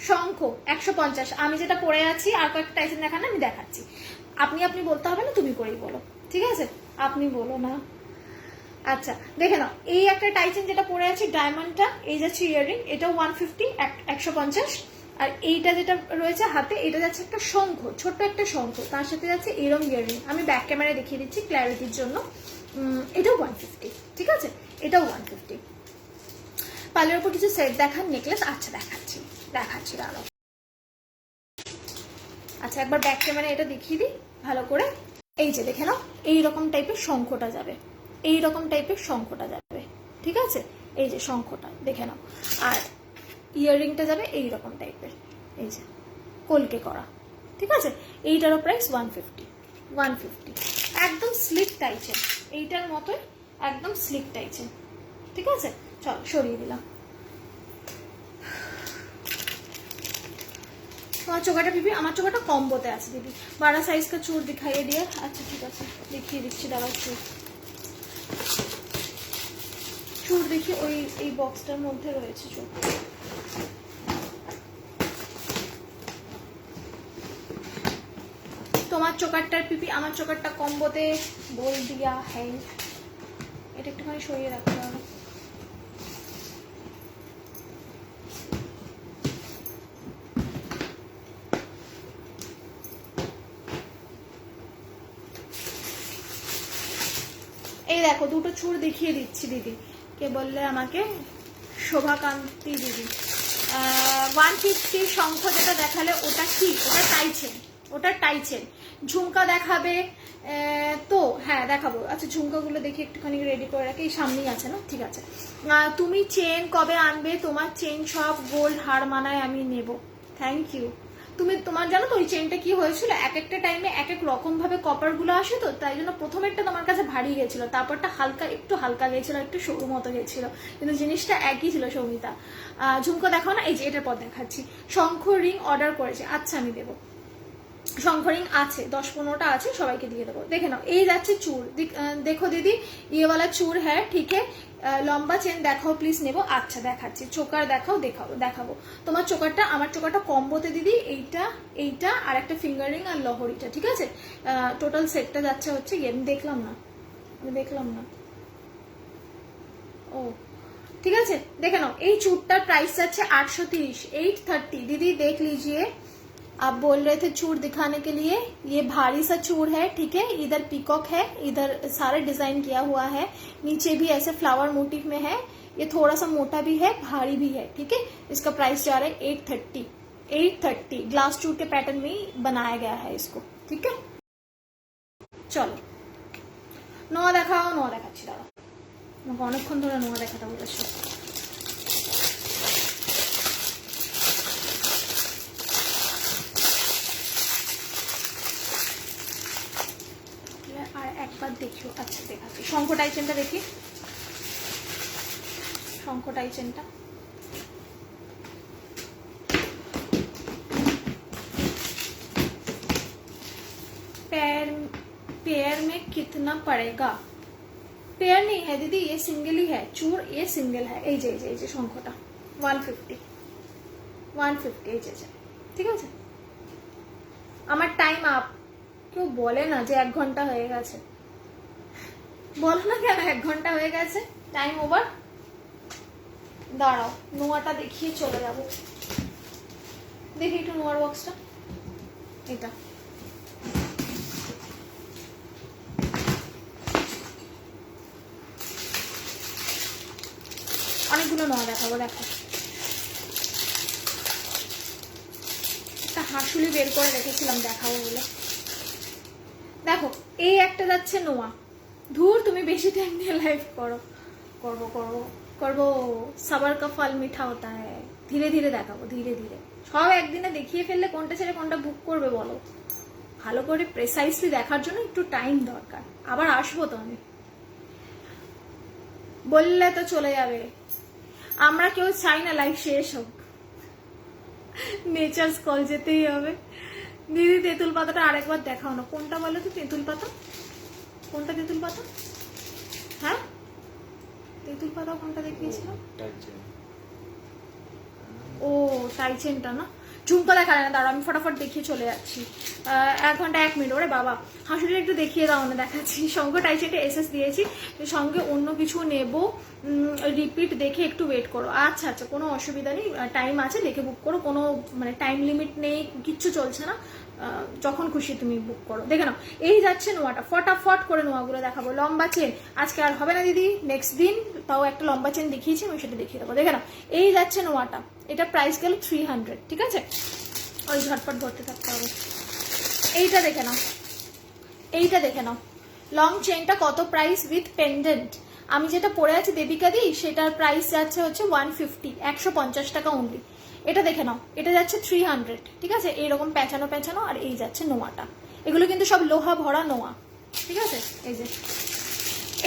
শঙ্খ 150। আমি যেটা পরে আছি আর কয়েকটা টাইসেন দেখান, আমি দেখাচ্ছি। আপনি বলতে হবে না, তুমি করেই বলো, ঠিক আছে, আপনি বলো না। আচ্ছা দেখে নাও, এই একটা টাইসেন যেটা পরে আছি ডায়মন্ডটা, এই যাচ্ছে ইয়ারিং, এটাও 150, 150। আর এইটা যেটা রয়েছে হাতে, এটা যাচ্ছে একটা শঙ্খ, ছোট্ট একটা শঙ্খ, তার সাথে যাচ্ছে এরম ইয়ারিং। আমি ব্যাক ক্যামেরায় দেখিয়ে দিচ্ছি ক্ল্যারিটির জন্য। এটাও 150, ঠিক আছে, এটাও 150। পার্লের উপর কিছু সেট দেখান, নেকলেস। আচ্ছা দেখাচ্ছি দাঁড়াও। আচ্ছা একবার ব্যাক ক্যামেরা এটা দেখিয়ে দিই ভালো করে। এই যে দেখে নাও, এইরকম টাইপের শঙ্খটা যাবে, এইরকম টাইপের শঙ্খটা যাবে, ঠিক আছে, এই যে শঙ্খটা দেখে নাও। আর ইয়াররিংটা যাবে এইরকম টাইপের, এই যে কলকে করা, ঠিক আছে। এইটারও প্রাইস 150, 150। একদম স্লিক টাইচেন, এইটার মতোই একদম স্লিক টাইচেন, ঠিক আছে। চল সরিয়ে দিলাম। তোমার চোকাটা পিপি, আমার চোকাটা কম্বোতে আছে দিদি। 12 साइज का चूड़ दिखाइए डियर। আচ্ছা ঠিক আছে, দেখিয়ে দিচ্ছি, দাঁড়াও। চূড় দেখি, ওই এই বক্সটার মধ্যে রয়েছে চূড়। তোমার চোকারটার পিপি, আমার চোকারটা কম্বোতে বল দিয়া হ্যাঁ। এটা একটুখানি সরিয়ে রাখতে হবে। এই দেখো দুটো চূড় দেখিয়ে দিচ্ছি দিদি। কে বললে আমাকে? শোভাকান্তি দিদি। 150 শঙ্খ যেটা দেখালে ওটা কি? ওটা টাইচেন, ওটা টাইচেন। ঝুমকা দেখাবে তো? হ্যাঁ দেখাবো। আচ্ছা ঝুমকাগুলো দেখি একটুখানি রেডি করে রাখি, এই সামনেই আছে না? ঠিক আছে। তুমি চেন কবে আনবে? তোমার চেন সব গোল্ড হার মানায় আমি নেব। Thank you. তুমি তোমার জানো তো ওই চেনটা কি হয়েছিল, এক একটা টাইমে এক এক রকম ভাবে কপার গুলো আসে, তো তাই জন্য প্রথমেরটা তোমার কাছে ভারী গেছিল, তারপরটা হালকা একটু হালকা গেছিল, একটু সরু মতো গেছিল, কিন্তু জিনিসটা একই ছিল। সৌমিতা ঝুমকো দেখাও না? এই যে এটার পর দেখাচ্ছি। শঙ্খ রিং অর্ডার করেছে, আচ্ছা আমি দেবো। শঙ্খ রিং আছে 10-15টা আছে, সবাইকে দিয়ে দেবো। দেখে নাও, এই যাচ্ছে চূড়। দেখো দিদি ये वाला चूड़ है ठीक है। লম্বা চেন দেখাও প্লিজ, নেবো। আচ্ছা দেখাচ্ছি। চোকার দেখাও, দেখাবো। তোমার চোকারটা আমার চোকারটা কম্বোতে দিদি, এইটা এইটা আর একটা ফিঙ্গার রিং আর লহরিটা, ঠিক আছে? টোটাল সেটটা যাচ্ছে হচ্ছে আমি দেখলাম না। ও ঠিক আছে, দেখে নাও। এই চূড়টার প্রাইস যাচ্ছে 830, 830 दीदी देख लीजिए। आप बोल रहे थे चूड़ दिखाने के लिए, ये भारी सा चूड़ है ठीक है। इधर पीकॉक है, इधर सारा डिजाइन किया हुआ है, नीचे भी ऐसे फ्लावर मोटिव में है। ये थोड़ा सा मोटा भी है, भारी भी है ठीक है। इसका प्राइस जा रहा है 830, 830। ग्लास चूड़ के पैटर्न में ही बनाया गया है इसको, ठीक है। চলো নোয়া দেখাও। নোয়া দেখাচ্ছি, দাঁড়াও, আমাকে অনেকক্ষণ ধরে নোয়া দেখাতে বলেছে। আর একবার দেখিও। আচ্ছা দেখাচ্ছি। শঙ্খ টাইচেনটা দেখি, শঙ্খ টাইচেনটা। पेयर में कितना पड़ेगा? पेयर नहीं है दीदी, ये सिंगल ही है चूड़, ये सिंगल है। এই যে শঙ্খটা 150, এই যে ঠিক আছে। আমার টাইম আপ। কেউ বলে না যে 1 ঘন্টা হয়ে গেছে? বলো না কেন 1 ঘন্টা হয়ে গেছে? Time over. দাঁড়াও নোয়াটা দেখিয়ে চলে যাব। দেখি একটু নোয়ার বক্সটা। এটা অনেকগুলো নোয়া দেখাবো। দেখো একটা হাসুলি বের করে রেখেছিলাম দেখাবো বলে। দেখো এই একটা যাচ্ছে নোয়া। ধুর তুমি বেশি টাইম নিয়ে লাইভ করবো। সবার কা ফল মিঠা হতা হ্যায়। ধীরে ধীরে দেখাবো, ধীরে ধীরে। সব একদিনে দেখিয়ে ফেললে কোনটা ছেড়ে কোনটা বুক করবে বলো? ভালো করে প্রেসাইসলি দেখার জন্য একটু টাইম দরকার। আবার আসবো তো আমি, বললে তো চলে যাবে। আমরা কেউ চাই না লাইভ শেষ হোক, নেচার কল যেতেই হবে। দিদি তেঁতুল পাতাটা আরেকবার দেখাও না। কোনটা বলো তো? তেঁতুল পাতা কোনটা? তেঁতুল পাতা হ্যাঁ, তেঁতুল পাতা কোনটা দেখিয়েছিলাম? ও টাইচেনটা না। ঝুমকা দেখা যায় না, দাঁড়াও আমি ফটাফট দেখিয়ে চলে যাচ্ছি। 1 ঘন্টা 1 মিনিট। ওরে বাবা, হাসুলিটা একটু দেখিয়ে দাও না, দেখাচ্ছি। সঙ্গে টাইচেনটা এসএস দিয়েছি, সঙ্গে অন্য কিছু নেব। রিপিট দেখে একটু ওয়েট করো। আচ্ছা আচ্ছা, কোনো অসুবিধা নেই, টাইম আছে, দেখে বুক করো। কোনো মানে টাইম লিমিট নেই, কিচ্ছু চলছে না, যখন খুশি তুমি বুক করো। দেখে নাও এই যাচ্ছে নোয়াটা। ফটাফট করে নোয়াগুলো দেখাবো। লম্বা চেন আজকে আর হবে না দিদি, নেক্সট দিন। তাও একটা লম্বা চেন দেখিয়েছি, আমি সেটা দেখিয়ে দেবো। দেখে নাও এই যাচ্ছে নোয়াটা। এটা প্রাইস গেল 300, ঠিক আছে। ওই ঝটপট ভরতে থাকতে হবে। এইটা দেখে নাও, এইটা দেখে নাও। লং চেনটা কত প্রাইস উইথ পেন্ডেন্ট? আমি যেটা পরে আছি দেবিকা দি, সেটার প্রাইস যাচ্ছে হচ্ছে 150, 150 টাকা অনলি। এটা দেখে নাও, এটা যাচ্ছে 300, ঠিক আছে। এইরকম পেঁচানো আর এই যাচ্ছে নোয়াটা। এগুলো কিন্তু সব লোহা ভরা নোয়া, ঠিক আছে। এই যে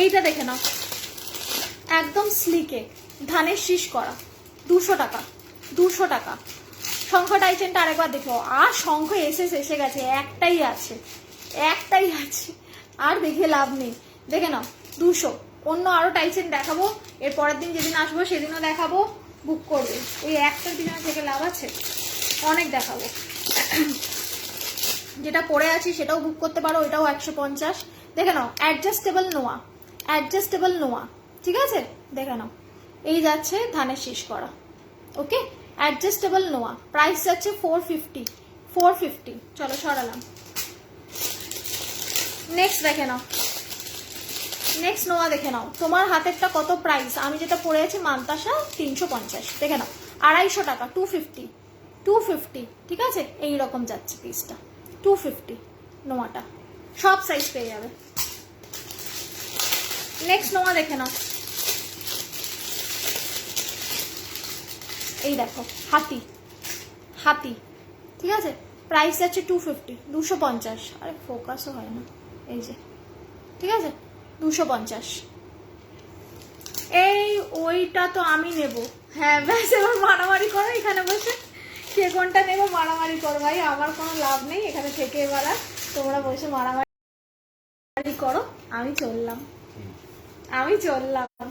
এইটা দেখে নাও, একদম স্লিকে ধানের শীষ করা, 200 টাকা। শঙ্খ টাইচেনটা আরেকবার দেখো, আর শঙ্খ এসে গেছে, একটাই আছে, একটাই আছে, আর দেখে লাভ নেই। দেখে নাও 200। অন্য আরো টাইচেন দেখাবো, এর পরের দিন যেদিন আসবো সেদিনও দেখাবো, বুক করবে। ওই একটার পিছনে থেকে লাভ আছে, অনেক দেখাবো। যেটা পরে আছি সেটাও বুক করতে পারো, ওইটাও 150। দেখে নাও অ্যাডজাস্টেবল নোয়া, অ্যাডজাস্টেবল নোয়া, ঠিক আছে? দেখে নাও এই যাচ্ছে ধানের শীষ করা, ওকে? অ্যাডজাস্টেবল নোয়া, প্রাইস যাচ্ছে 450, 450। চলো সরালাম। নেক্সট দেখে নাও, নেক্সট নোয়া দেখে নাও, তোমার হাতেরটা কত প্রাইস? আমি যেটা পরে আছি মান্তাসা 350, দেখে নাও 250 টাকা, 250, 250, ঠিক আছে? এইরকম যাচ্ছে পিসটা 250 নোয়াটা, সব সাইজ পেয়ে যাবে। নেক্সট নোয়া দেখে নাও, এই দেখো হাতি, হাতি, ঠিক আছে? প্রাইস যাচ্ছে 250, 250। আরে ফোকাসও হয় না, এই যে, ঠিক আছে? 250। এই ওইটা তো আমি নেব। হ্যাঁ ব্যাস, এবার মারামারি করো এখানে বসে, কে কোনটা নেবো মারামারি করো ভাই, আমার কোনো লাভ নেই এখানে থেকে। এবার তোমরা বসে মারামারি করো, আমি চললাম, আমি চললাম।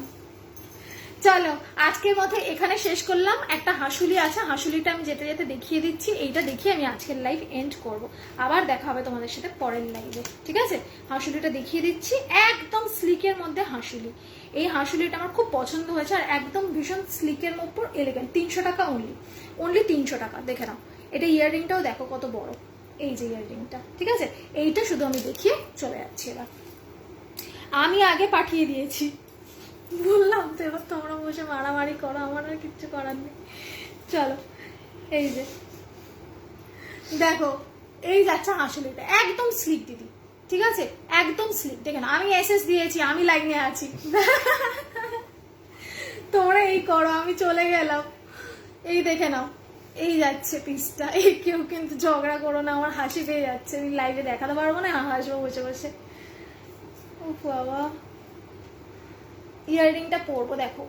চলো আজকের মতো এখানে শেষ করলাম। একটা হাঁসুলি আছে, হাঁসুলিটা আমি যেতে যেতে দেখিয়ে দিচ্ছি, এইটা দেখিয়ে আমি আজকের লাইভ এন্ড করব। আবার দেখা হবে তোমাদের সাথে পরের লাইভে, ঠিক আছে? হাঁসুলিটা দেখিয়ে দিচ্ছি, একদম স্লিকের মধ্যে হাঁসুলি। এই হাঁসুলিটা আমার খুব পছন্দ হয়েছে, আর একদম ভীষণ স্লিকের উপর এলিগেন্ট। 300 টাকা অনলি, অনলি 300 টাকা। দেখে নাও এটা ইয়াররিংটাও দেখো কত বড়, এই যে ইয়াররিংটা, ঠিক আছে? এইটা শুধু আমি দেখিয়ে চলে যাচ্ছি। এবার আমি আগে পাঠিয়ে দিয়েছি, বললাম তো, এবার তোমরা বসে মারামারি করো, আমার আর কিচ্ছু করার নেই। চলো এই যে দেখো, এই যাচ্ছে হাঁসুলিটা, একদম স্লিক দিদি, ঠিক আছে? একদম স্লিক। দেখে না আমি এসএস দিয়েছি, আমি লাইনে আছি, তোমরা এই করো, আমি চলে গেলাম। এই দেখে নাও, এই যাচ্ছে পিসটা। এই কেউ কিন্তু ঝগড়া করো না, আমার হাসি পেয়ে যাচ্ছে, আমি লাইভে দেখাতে পারবো না, হাসবো বসে বসে। ও বাবা, ইয়াররিংটা পরবো, দেখো।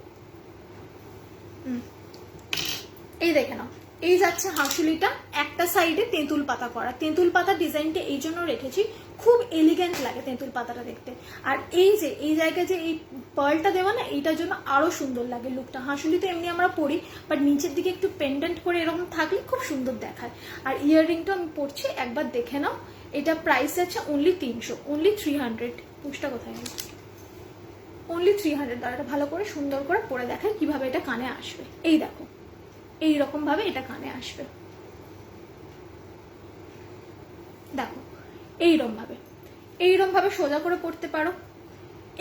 এই দেখে নাও, এই যাচ্ছে হাঁসুলিটা, একটা সাইডে তেঁতুল পাতা করা। তেঁতুল পাতা ডিজাইনটা এই জন্য রেখেছি, খুব এলিগেন্ট লাগে তেঁতুল পাতাটা দেখতে। আর এই যে এই জায়গায় যে এই পার্লটা দেওয়া না, এইটার জন্য আরো সুন্দর লাগে লুকটা। হাঁসুলি তো এমনি আমরা পরি, বাট নিচের দিকে একটু পেন্ডেন্ট করে এরকম থাকলে খুব সুন্দর দেখায়। আর ইয়াররিংটা আমি পরছি, একবার দেখে নাও। এটা প্রাইস আছে অনলি 300, অনলি 300। পুষটা কোথায় গেল? অনলি 300। এটা ভালো করে সুন্দর করে পরে দেখায় কিভাবে এটা কানে আসবে। এই দেখো, এইরকম ভাবে এটা কানে আসবে, দেখো এইরকম ভাবে, এইরকম ভাবে সোজা করে পড়তে পারো,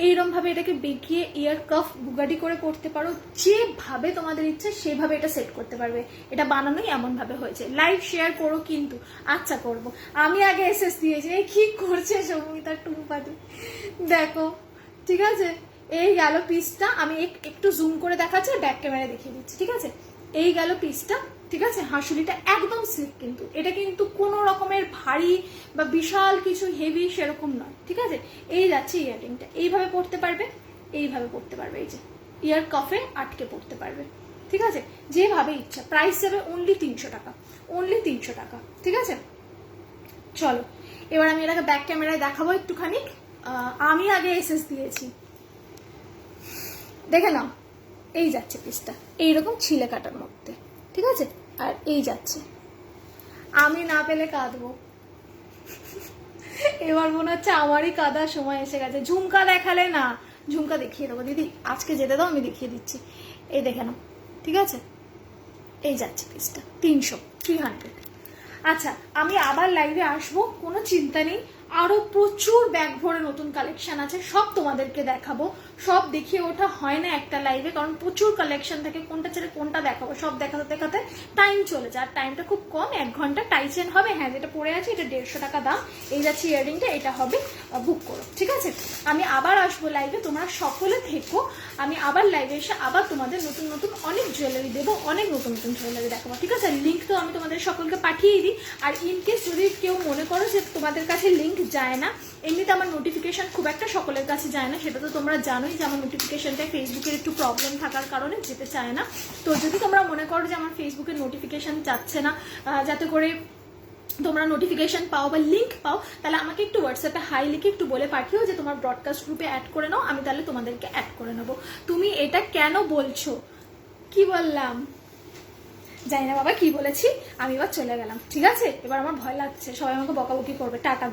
এইরকম ভাবে এটাকে বেঁকিয়ে ইয়ার কাফ বুগাডি করে পড়তে পারো, যেভাবে তোমাদের ইচ্ছে সেভাবে এটা সেট করতে পারবে। এটা বানানোই এমন ভাবে হয়েছে। লাইভ শেয়ার করো কিন্তু। আচ্ছা করব, আমি আগে এসএস দিয়েছি। এই কি করছে সৌমিতা টুম্পাদি, দেখো, ঠিক আছে? এই গেল পিসটা, আমি একটু জুম করে দেখাচ্ছি, ব্যাক ক্যামেরা দেখিয়ে দিচ্ছি, ঠিক আছে? এই গেল পিসটা, ঠিক আছে? হাঁসুলিটা একদম স্লিক, কিন্তু এটা কিন্তু কোনো রকমের ভারী বা বিশাল কিছু হেভি সেরকম নয়, ঠিক আছে? এই যাচ্ছে ইয়াররিংটা, এইভাবে পড়তে পারবে, এইভাবে পড়তে পারবে, এই যে ইয়ার কাফে আটকে পড়তে পারবে, ঠিক আছে? যেভাবে ইচ্ছা। প্রাইস যাবে অনলি 300 টাকা, অনলি 300 টাকা, ঠিক আছে? চলো এবার আমি এটাকে ব্যাক ক্যামেরায় দেখাবো একটুখানি। আমি আগে এসএস দিয়েছি, দেখে নাও। এই যাচ্ছে পিসটা এইরকম ছিলে কাটার মধ্যে, ঠিক আছে? আর এই যাচ্ছে, আমি না পেলে কাঁদবো। এবার মনে হচ্ছে আমারই কাঁদার সময় এসে গেছে। ঝুমকা দেখালে না, ঝুমকা দেখিয়ে দেবো দিদি, আজকে যেতে দাও, আমি দেখিয়ে দিচ্ছি। এই দেখে নাও, ঠিক আছে? এই যাচ্ছে পিসটা 300। আচ্ছা, আমি আবার লাইভে আসবো, কোনো চিন্তা নেই। আরো প্রচুর ব্যাগ ভরে নতুন কালেকশন আছে, সব তোমাদেরকে দেখাবো। সব দেখিয়ে ওঠা হয় না একটা লাইভে, কারণ প্রচুর কালেকশন থাকে, কোনটা ছেড়ে কোনটা দেখাবো। সব দেখাতে দেখাতে টাইম চলে যায়, আর টাইমটা খুব কম, 1 ঘন্টা টাইচেন হবে। হ্যাঁ, যেটা পরে আছে এটা 150 টাকা দাম। এই যাচ্ছে ইয়াররিংটা, এটা হবে, বুক করো, ঠিক আছে? আমি আবার আসবো লাইভে, তোমরা সকলে থেকো। আমি আবার লাইভে এসে আবার তোমাদের নতুন নতুন অনেক জুয়েলারি দেবো, অনেক নতুন নতুন জুয়েলারি দেখাবো, ঠিক আছে? লিঙ্ক তো আমি তোমাদের সকলকে পাঠিয়েই দিই। আর ইনকেস যদি কেউ মনে করো যে তোমাদের কাছে লিঙ্ক যায় না, এমনিতে আমার নোটিফিকেশন খুব একটা সকলের কাছে যায় না, সেটা তো তোমরা জানো। জানোই যে আমার নোটিফিকেশনটায় ফেসবুকের একটু প্রবলেম থাকার কারণে যেতে চায় না। তো যদি তোমরা মনে করো যে আমার ফেসবুকের নোটিফিকেশন যাচ্ছে না, যাতে করে তোমরা নোটিফিকেশন পাও বা লিঙ্ক পাও, তাহলে আমাকে একটু হোয়াটসঅ্যাপে হাই লিখে একটু বলে পাঠিও যে তোমার ব্রডকাস্ট গ্রুপে অ্যাড করে নাও, আমি তাহলে তোমাদেরকে অ্যাড করে নেবো। তুমি এটা কেন বলছো? কি বললাম জানি না বাবা, কি বলেছি আমি, এবার চলে গেলাম। ঠিক আছে, এবার আমার ভয় লাগছে, সবাই আমাকে বকাবকি করবে। টাটা।